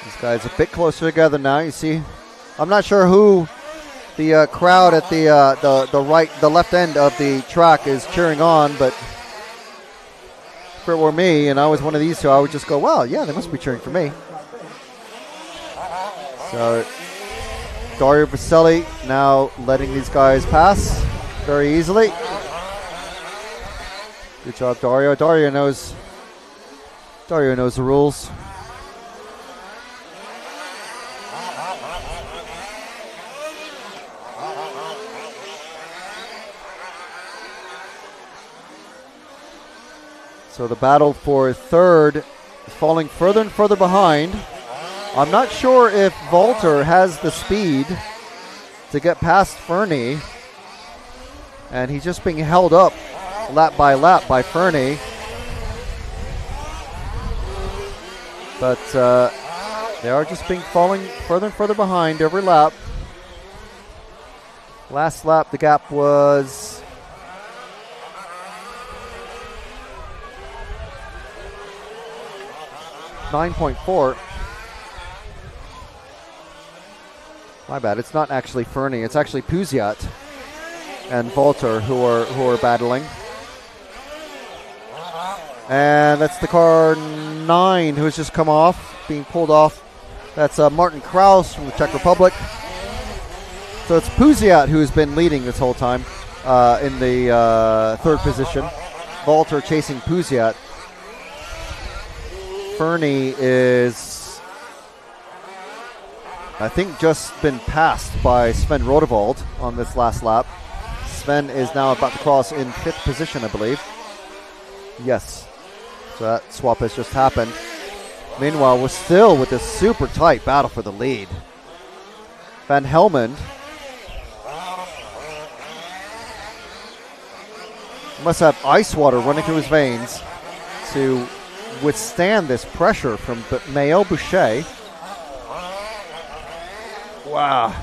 These guys a bit closer together now. You see, I'm not sure who the crowd at the left end of the track is cheering on, but if it were me and I was one of these two, I would just go, "Wow, yeah, they must be cheering for me." So Dario Veseli now letting these guys pass very easily. Good job, Dario. Dario knows the rules. So the battle for third is falling further and further behind. I'm not sure if Volter has the speed to get past Fernie. And he's just being held up lap by Fernie. But they are just falling further and further behind every lap. Last lap the gap was 9.4. My bad. It's not actually Fernie. It's actually Puziat and Volter who are battling. And that's the car 9 who has just come off, being pulled off. That's Martin Kraus from the Czech Republic. So it's Puziat who has been leading this whole time in the third position. Volter chasing Puziat. Fernie is, I think, just been passed by Sven Rodewald on this last lap. Sven is now about to cross in 5th position, I believe. Yes. So that swap has just happened. Meanwhile, we're still with this super tight battle for the lead. Van Helmond must have ice water running through his veins to withstand this pressure from Maël Boucher. Wow.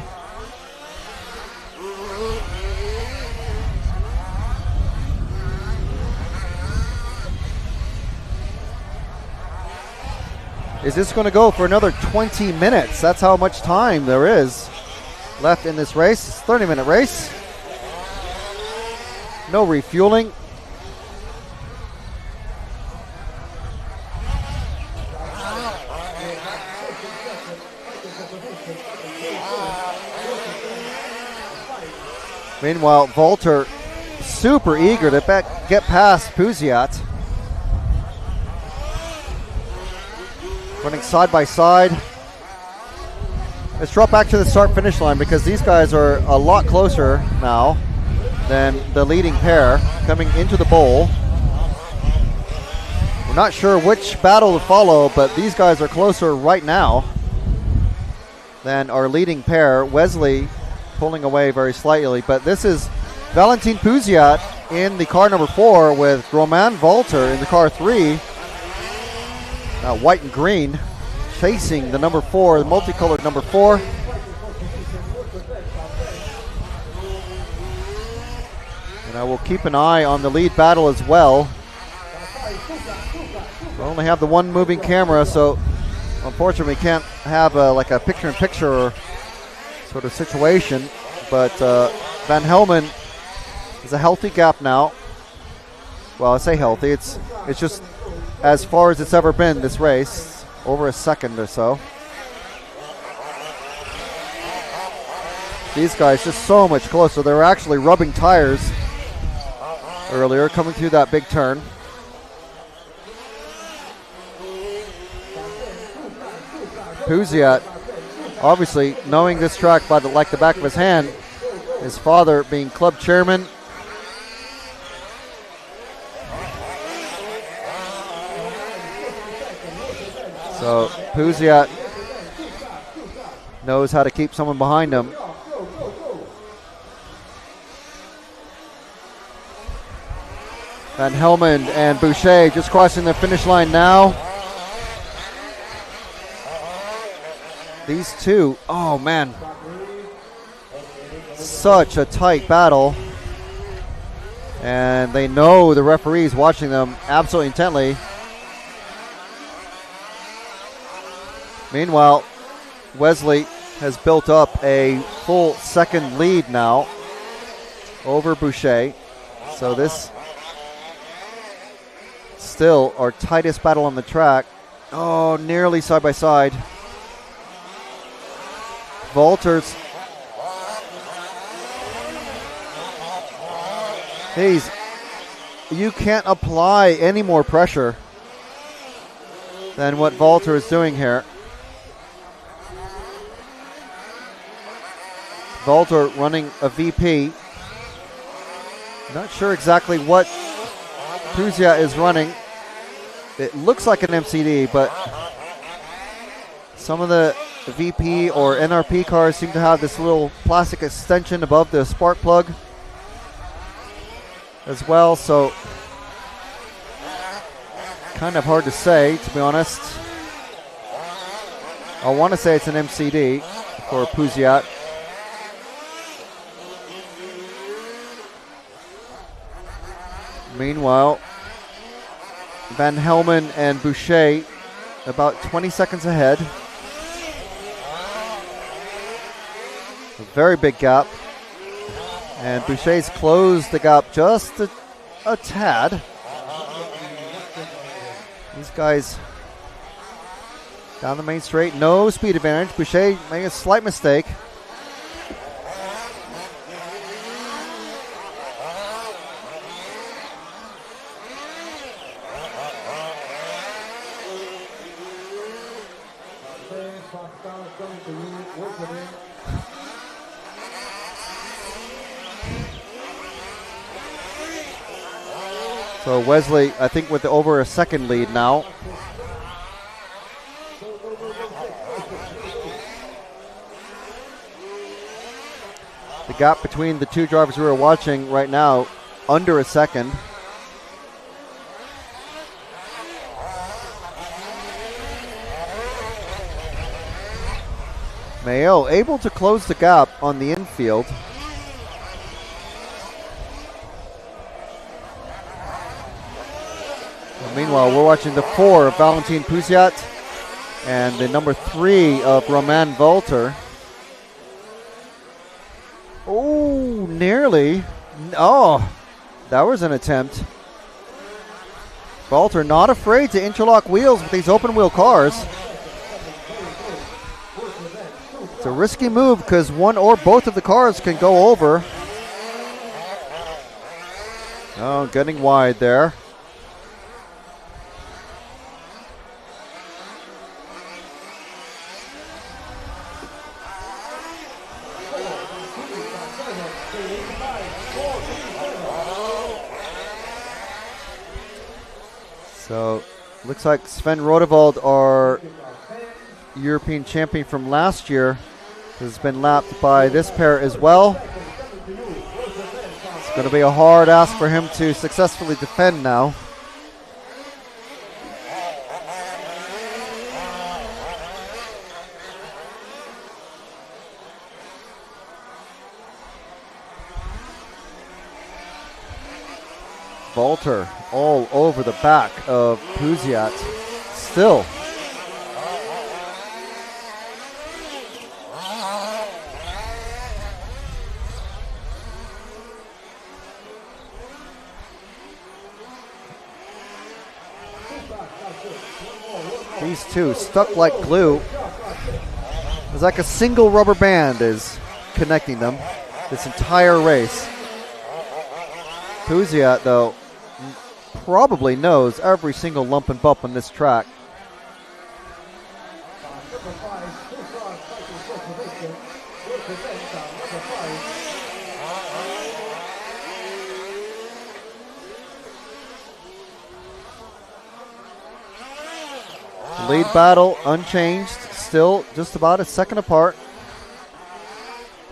Is this going to go for another 20 minutes? That's how much time there is left in this race. It's a 30-minute race. No refueling. Meanwhile, Volter super eager to get past Puziat. Running side by side. Let's drop back to the start-finish line because these guys are a lot closer now than the leading pair coming into the bowl. We're not sure which battle to follow, but these guys are closer right now than our leading pair. Wesley pulling away very slightly, but this is Valentin Puziat in the car number 4 with Roman Volter in the car 3. White and green chasing the number 4, the multicolored number 4. And I will keep an eye on the lead battle as well. We only have the one moving camera, so unfortunately we can't have like a picture-in-picture sort of situation, but Van Helmond is a healthy gap now. Well, I say healthy, it's just as far as it's ever been this race, over a second or so. These guys just so much closer. They were actually rubbing tires earlier, coming through that big turn. Puziat, obviously knowing this track like the back of his hand, his father being club chairman. So Puziat knows how to keep someone behind him. Van Helmond and Boucher just crossing the finish line now. These two, oh man, such a tight battle. And they know the referee's watching them absolutely intently. Meanwhile, Wesley has built up a full second lead now over Boucher. So this still our tightest battle on the track. Oh, nearly side by side. Valters. You can't apply any more pressure than what Valter is doing here. Valter running a VP. Not sure exactly what Puziat is running. It looks like an MCD, but some of the VP or NRP cars seem to have this little plastic extension above the spark plug as well, so kind of hard to say, to be honest. I want to say it's an MCD for Puziat. Meanwhile, Van Helmond and Boucher about 20 seconds ahead. A very big gap. And Boucher's closed the gap just a tad. These guys down the main straight, no speed advantage. Boucher made a slight mistake. So Wesley, I think, with over a second lead now. The gap between the two drivers we are watching right now, under a second. Mayo able to close the gap on the infield. Meanwhile, we're watching the 4 of Valentin Puziat and the number 3 of Roman Valter. Oh, nearly. Oh, that was an attempt. Valter not afraid to interlock wheels with these open wheel cars. It's a risky move because one or both of the cars can go over. Oh, getting wide there. So, looks like Sven Rodewald, our European champion from last year, has been lapped by this pair as well. It's going to be a hard ask for him to successfully defend now. Valter all over the back of Puziat. Still. These two stuck like glue. It's like a single rubber band is connecting them this entire race. Pouziot, though, probably knows every single lump and bump on this track. Lead battle unchanged, still just about a second apart.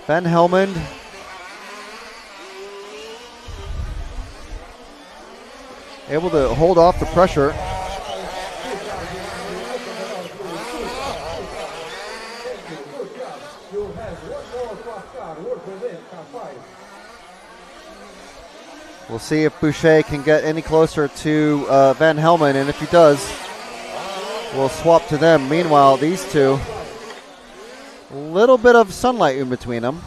Van Helmond able to hold off the pressure. We'll see if Boucher can get any closer to Van Helmond, and if he does, we'll swap to them. Meanwhile, these two, a little bit of sunlight in between them.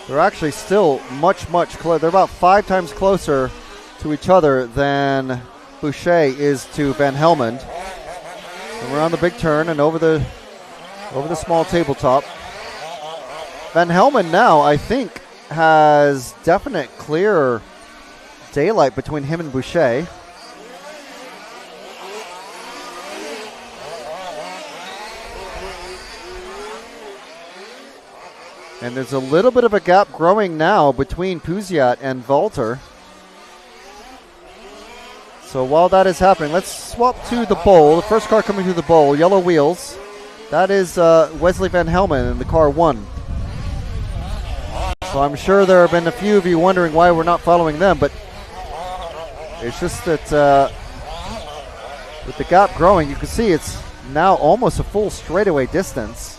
They're actually still much closer. They're about 5 times closer to each other than Boucher is to Van Helmond. And we're on the big turn and over the small tabletop. Van Helmond now, I think, has definite clear daylight between him and Boucher. And there's a little bit of a gap growing now between Pouziot and Walter. So while that is happening, let's swap to the bowl. The first car coming through the bowl, yellow wheels. That is Wesley Van Helmond in the car 1. So I'm sure there have been a few of you wondering why we're not following them, but it's just that with the gap growing, you can see it's now almost a full straightaway distance.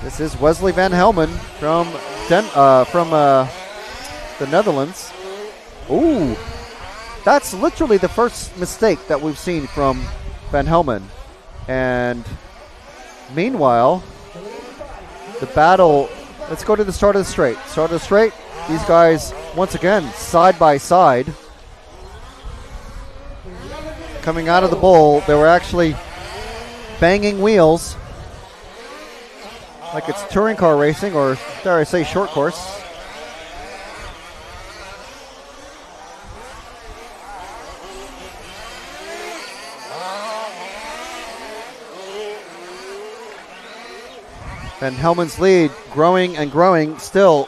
This is Wesley Van Helmond from the Netherlands. Ooh, that's literally the first mistake that we've seen from Van Helmond. And meanwhile, the battle, let's go to the start of the straight. Start of the straight, these guys, once again, side by side. Coming out of the bowl, they were actually banging wheels like it's touring car racing, or dare I say short course. Van Helmond's lead growing and growing still.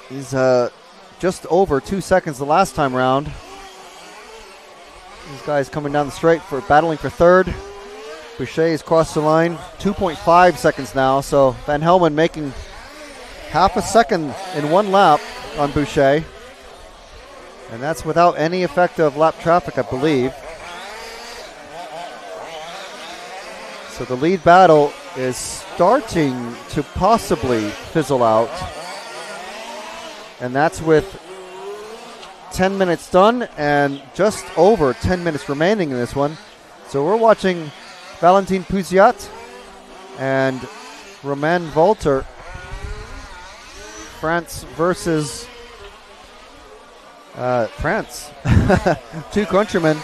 He's just over 2 seconds the last time round. These guys coming down the straight for battling for third. Boucher has crossed the line, 2.5 seconds now, so Van Helmond making half a second in one lap on Boucher. And that's without any effect of lap traffic, I believe. So the lead battle is starting to possibly fizzle out. And that's with 10 minutes done and just over 10 minutes remaining in this one. So we're watching Valentin Pouziot and Romain Walter. France versus France. Two countrymen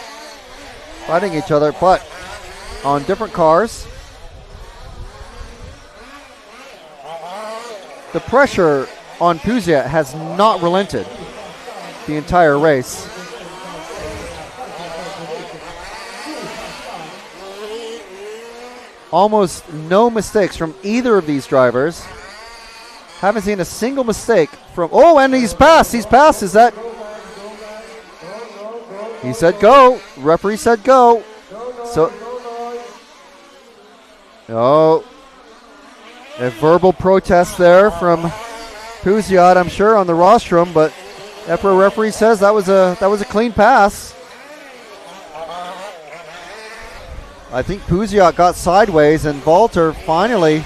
fighting each other, but on different cars. The pressure on Pouziot has not relented the entire race. Almost no mistakes from either of these drivers. Haven't seen a single mistake from, oh, and he's passed. Is that? He said go. Referee said go. So, oh, a verbal protest there from Pouziot, I'm sure, on the rostrum, but EFRA referee says that was a clean pass. I think Pouziot got sideways, and Walter finally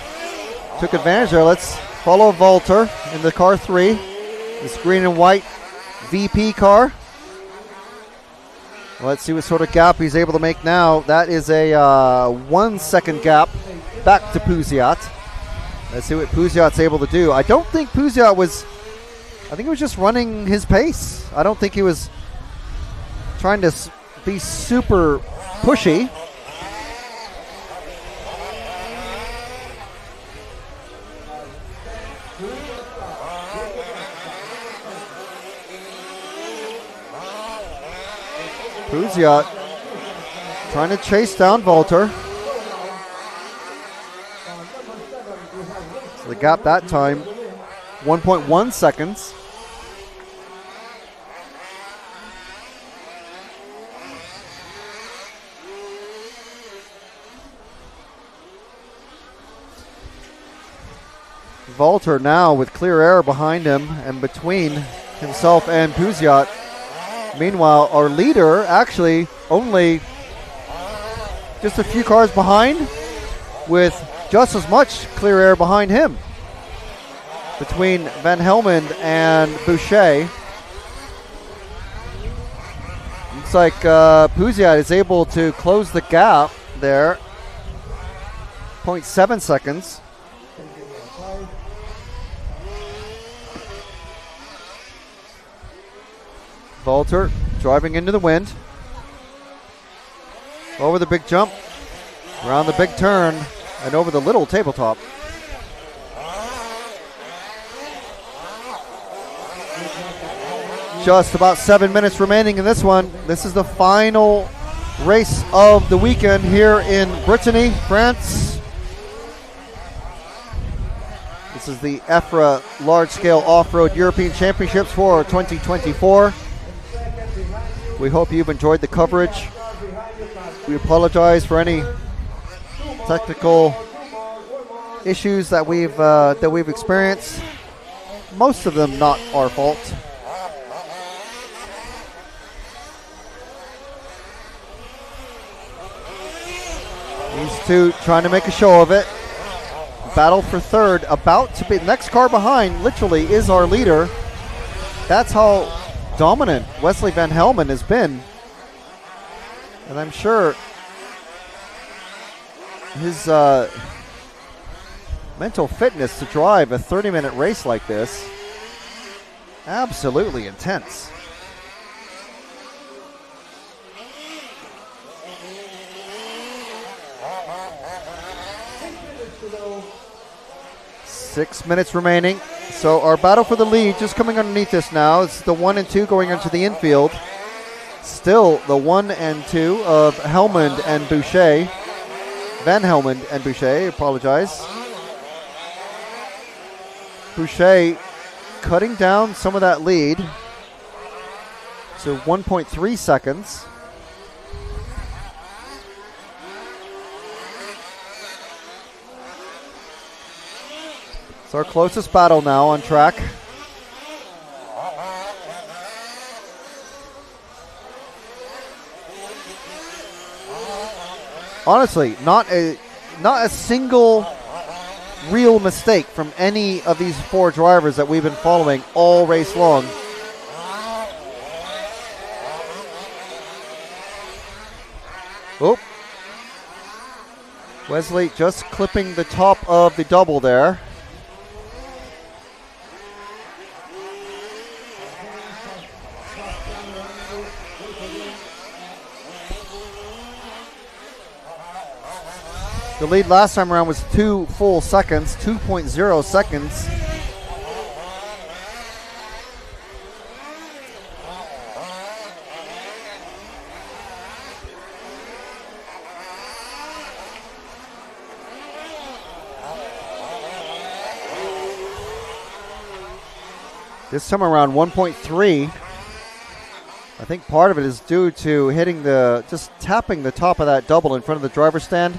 took advantage there. Let's follow Walter in the car 3, this green and white VP car. Let's see what sort of gap he's able to make now. That is a 1 second gap back to Pouziot. Let's see what Pouziot's able to do. I don't think Pouziot was, I think he was just running his pace. I don't think he was trying to be super pushy. Puziat trying to chase down Walter. So the gap that time, 1.1 seconds. Walter now with clear air behind him and between himself and Puziat. Meanwhile, our leader actually only just a few cars behind with just as much clear air behind him between Van Helmond and Boucher. Looks like Puziat is able to close the gap there. 0.7 seconds. Walter driving into the wind. Over the big jump, around the big turn, and over the little tabletop. Just about 7 minutes remaining in this one. This is the final race of the weekend here in Brittany, France. This is the EFRA Large-Scale Off-Road European Championships for 2024. We hope you've enjoyed the coverage. We apologize for any technical issues that we've experienced. Most of them not our fault. These two trying to make a show of it. Battle for third, about to be next car behind. Literally is our leader. That's how dominant Wesley Van Helmond has been, and I'm sure his mental fitness to drive a 30-minute race like this, absolutely intense. Six minutes remaining. So our battle for the lead just coming underneath us now. It's the 1 and 2 going into the infield. Still the 1 and 2 of Helmond and Boucher. Van Helmond and Boucher, apologize. Boucher cutting down some of that lead. So 1.3 seconds. It's our closest battle now on track. Honestly, not a single real mistake from any of these four drivers that we've been following all race long. Oh. Wesley just clipping the top of the double there. The lead last time around was 2 full seconds, 2.0 seconds. This time around 1.3. I think part of it is due to hitting just tapping the top of that double in front of the driver's stand.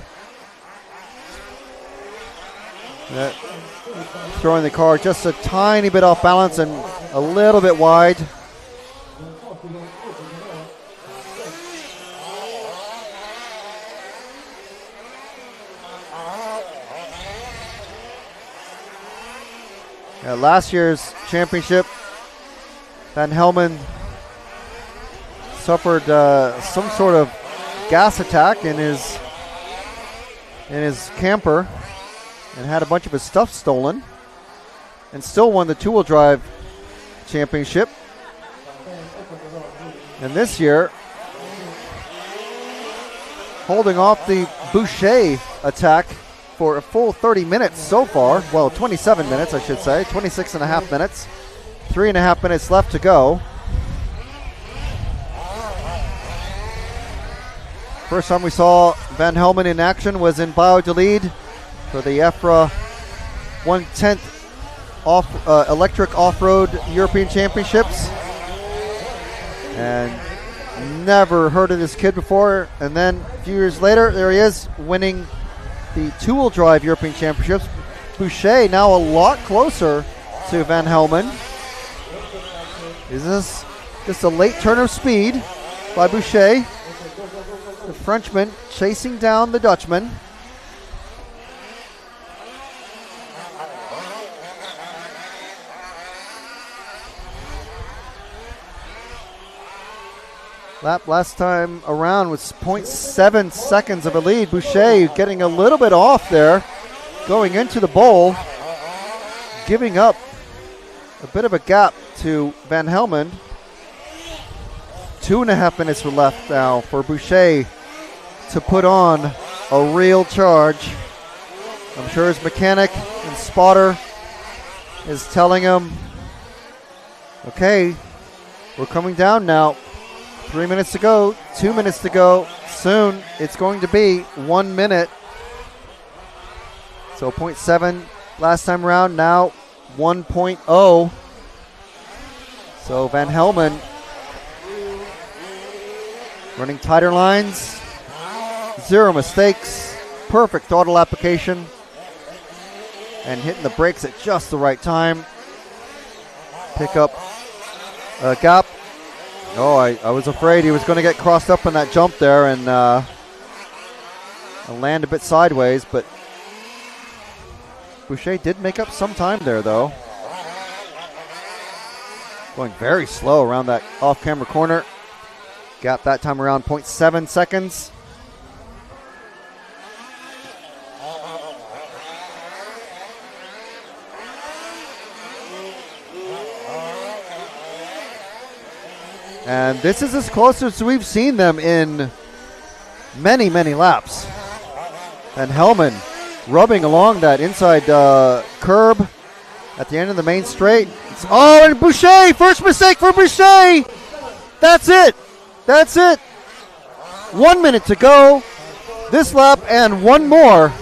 Throwing the car just a tiny bit off balance and a little bit wide. Last year's championship, Van Helmond suffered some sort of gas attack in his camper and had a bunch of his stuff stolen, and still won the two-wheel drive championship. And this year, holding off the Boucher attack for a full 30 minutes so far. Well, 27 minutes, I should say. 26 and a half minutes. 3.5 minutes left to go. First time we saw Van Helmen in action was in Bio-Delide for the EFRA 1/10 electric off-road European Championships. And never heard of this kid before. And then a few years later, there he is winning the two-wheel drive European Championships. Boucher now a lot closer to Van Helmen. Is this just a late turn of speed by Boucher? The Frenchman chasing down the Dutchman. Lap last time around was 0.7 seconds of a lead. Boucher getting a little bit off there, going into the bowl, giving up a bit of a gap to Van Helmen. 2.5 minutes were left now for Boucher to put on a real charge. I'm sure his mechanic and spotter is telling him, okay, we're coming down now. 3 minutes to go, 2 minutes to go. Soon it's going to be 1 minute. So 0.7 last time around, now 1.0. So Van Helmen running tighter lines, 0 mistakes, perfect throttle application, and hitting the brakes at just the right time. Pick up a gap. Oh, I was afraid he was going to get crossed up in that jump there and land a bit sideways, but Boucher did make up some time there, though. Going very slow around that off-camera corner. Gap that time around 0.7 seconds. And this is as close as we've seen them in many, many laps. And Helmen rubbing along that inside curb at the end of the main straight. Oh, and Boucher, first mistake for Boucher. That's it. That's it. 1 minute to go. This lap and one more.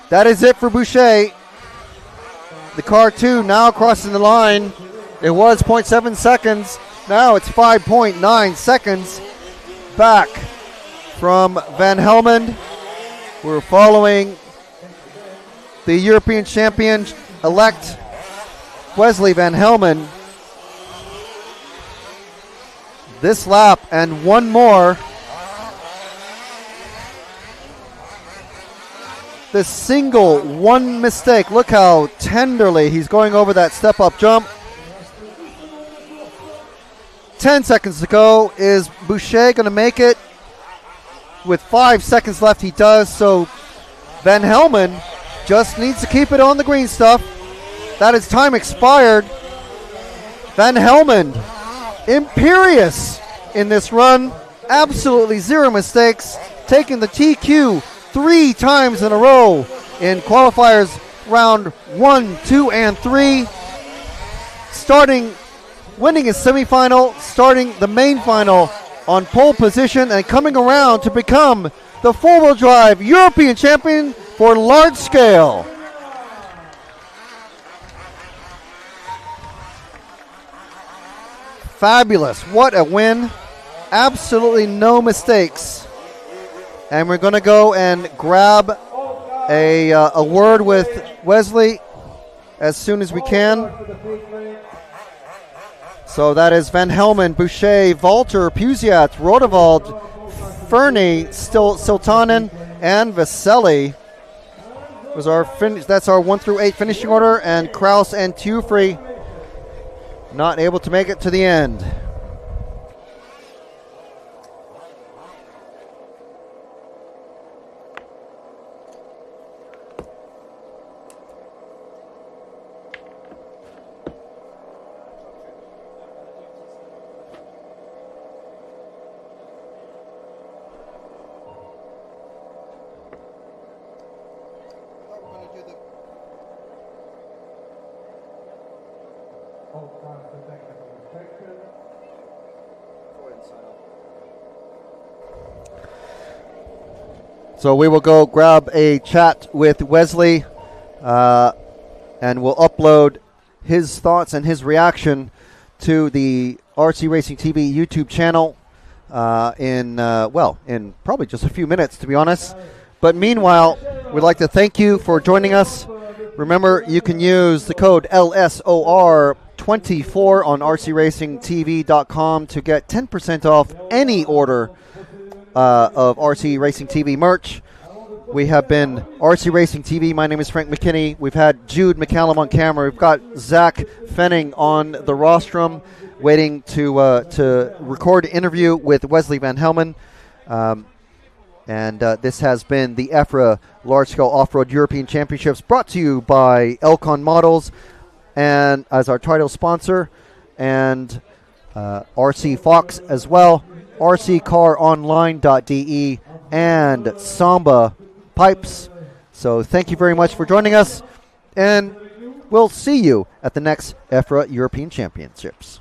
That is it for Boucher. The car 2 now crossing the line. It was 0.7 seconds. Now it's 5.9 seconds back from Van Helmen. We're following the European champion-elect Wesley Van Helmen. This lap and one more. This single one mistake. Look how tenderly he's going over that step-up jump. 10 seconds to go. Is Boucher going to make it? With 5 seconds left, he does. So Van Helmen just needs to keep it on the green stuff. That is time expired. Van Helmen, imperious in this run. Absolutely 0 mistakes. Taking the TQ 3 times in a row in qualifiers round 1, 2, and 3. Winning his semifinal, starting the main final on pole position, and coming around to become the four-wheel drive European champion for large scale. Fabulous. What a win. Absolutely no mistakes. And we're going to go and grab a word with Wesley as soon as we can. So that is Van Helmen, Boucher, Walter, Puziat, Rodewald, Fernie, Siltanen, and Vaselli. That's our 1 through 8 finishing order, and Kraus and Tufrey not able to make it to the end. All cars for technical inspection. Go ahead and sign off. So we will go grab a chat with Wesley, and we'll upload his thoughts and his reaction to the RC Racing TV YouTube channel in probably just a few minutes, to be honest. But meanwhile, we'd like to thank you for joining us. Remember, you can use the code LSOR24 on rcracingtv.com to get 10% off any order of RC Racing TV merch. We have been RC Racing TV. My name is Frank McKinney. We've had Jude McCallum on camera. We've got Zach Fenning on the rostrum, waiting to record an interview with Wesley Van Helmen. And this has been the EFRA Large Scale Off-Road European Championships, brought to you by Elcon Models and as our title sponsor, and RC Fox as well, rccaronline.de, and Samba Pipes. So thank you very much for joining us, and we'll see you at the next EFRA European Championships.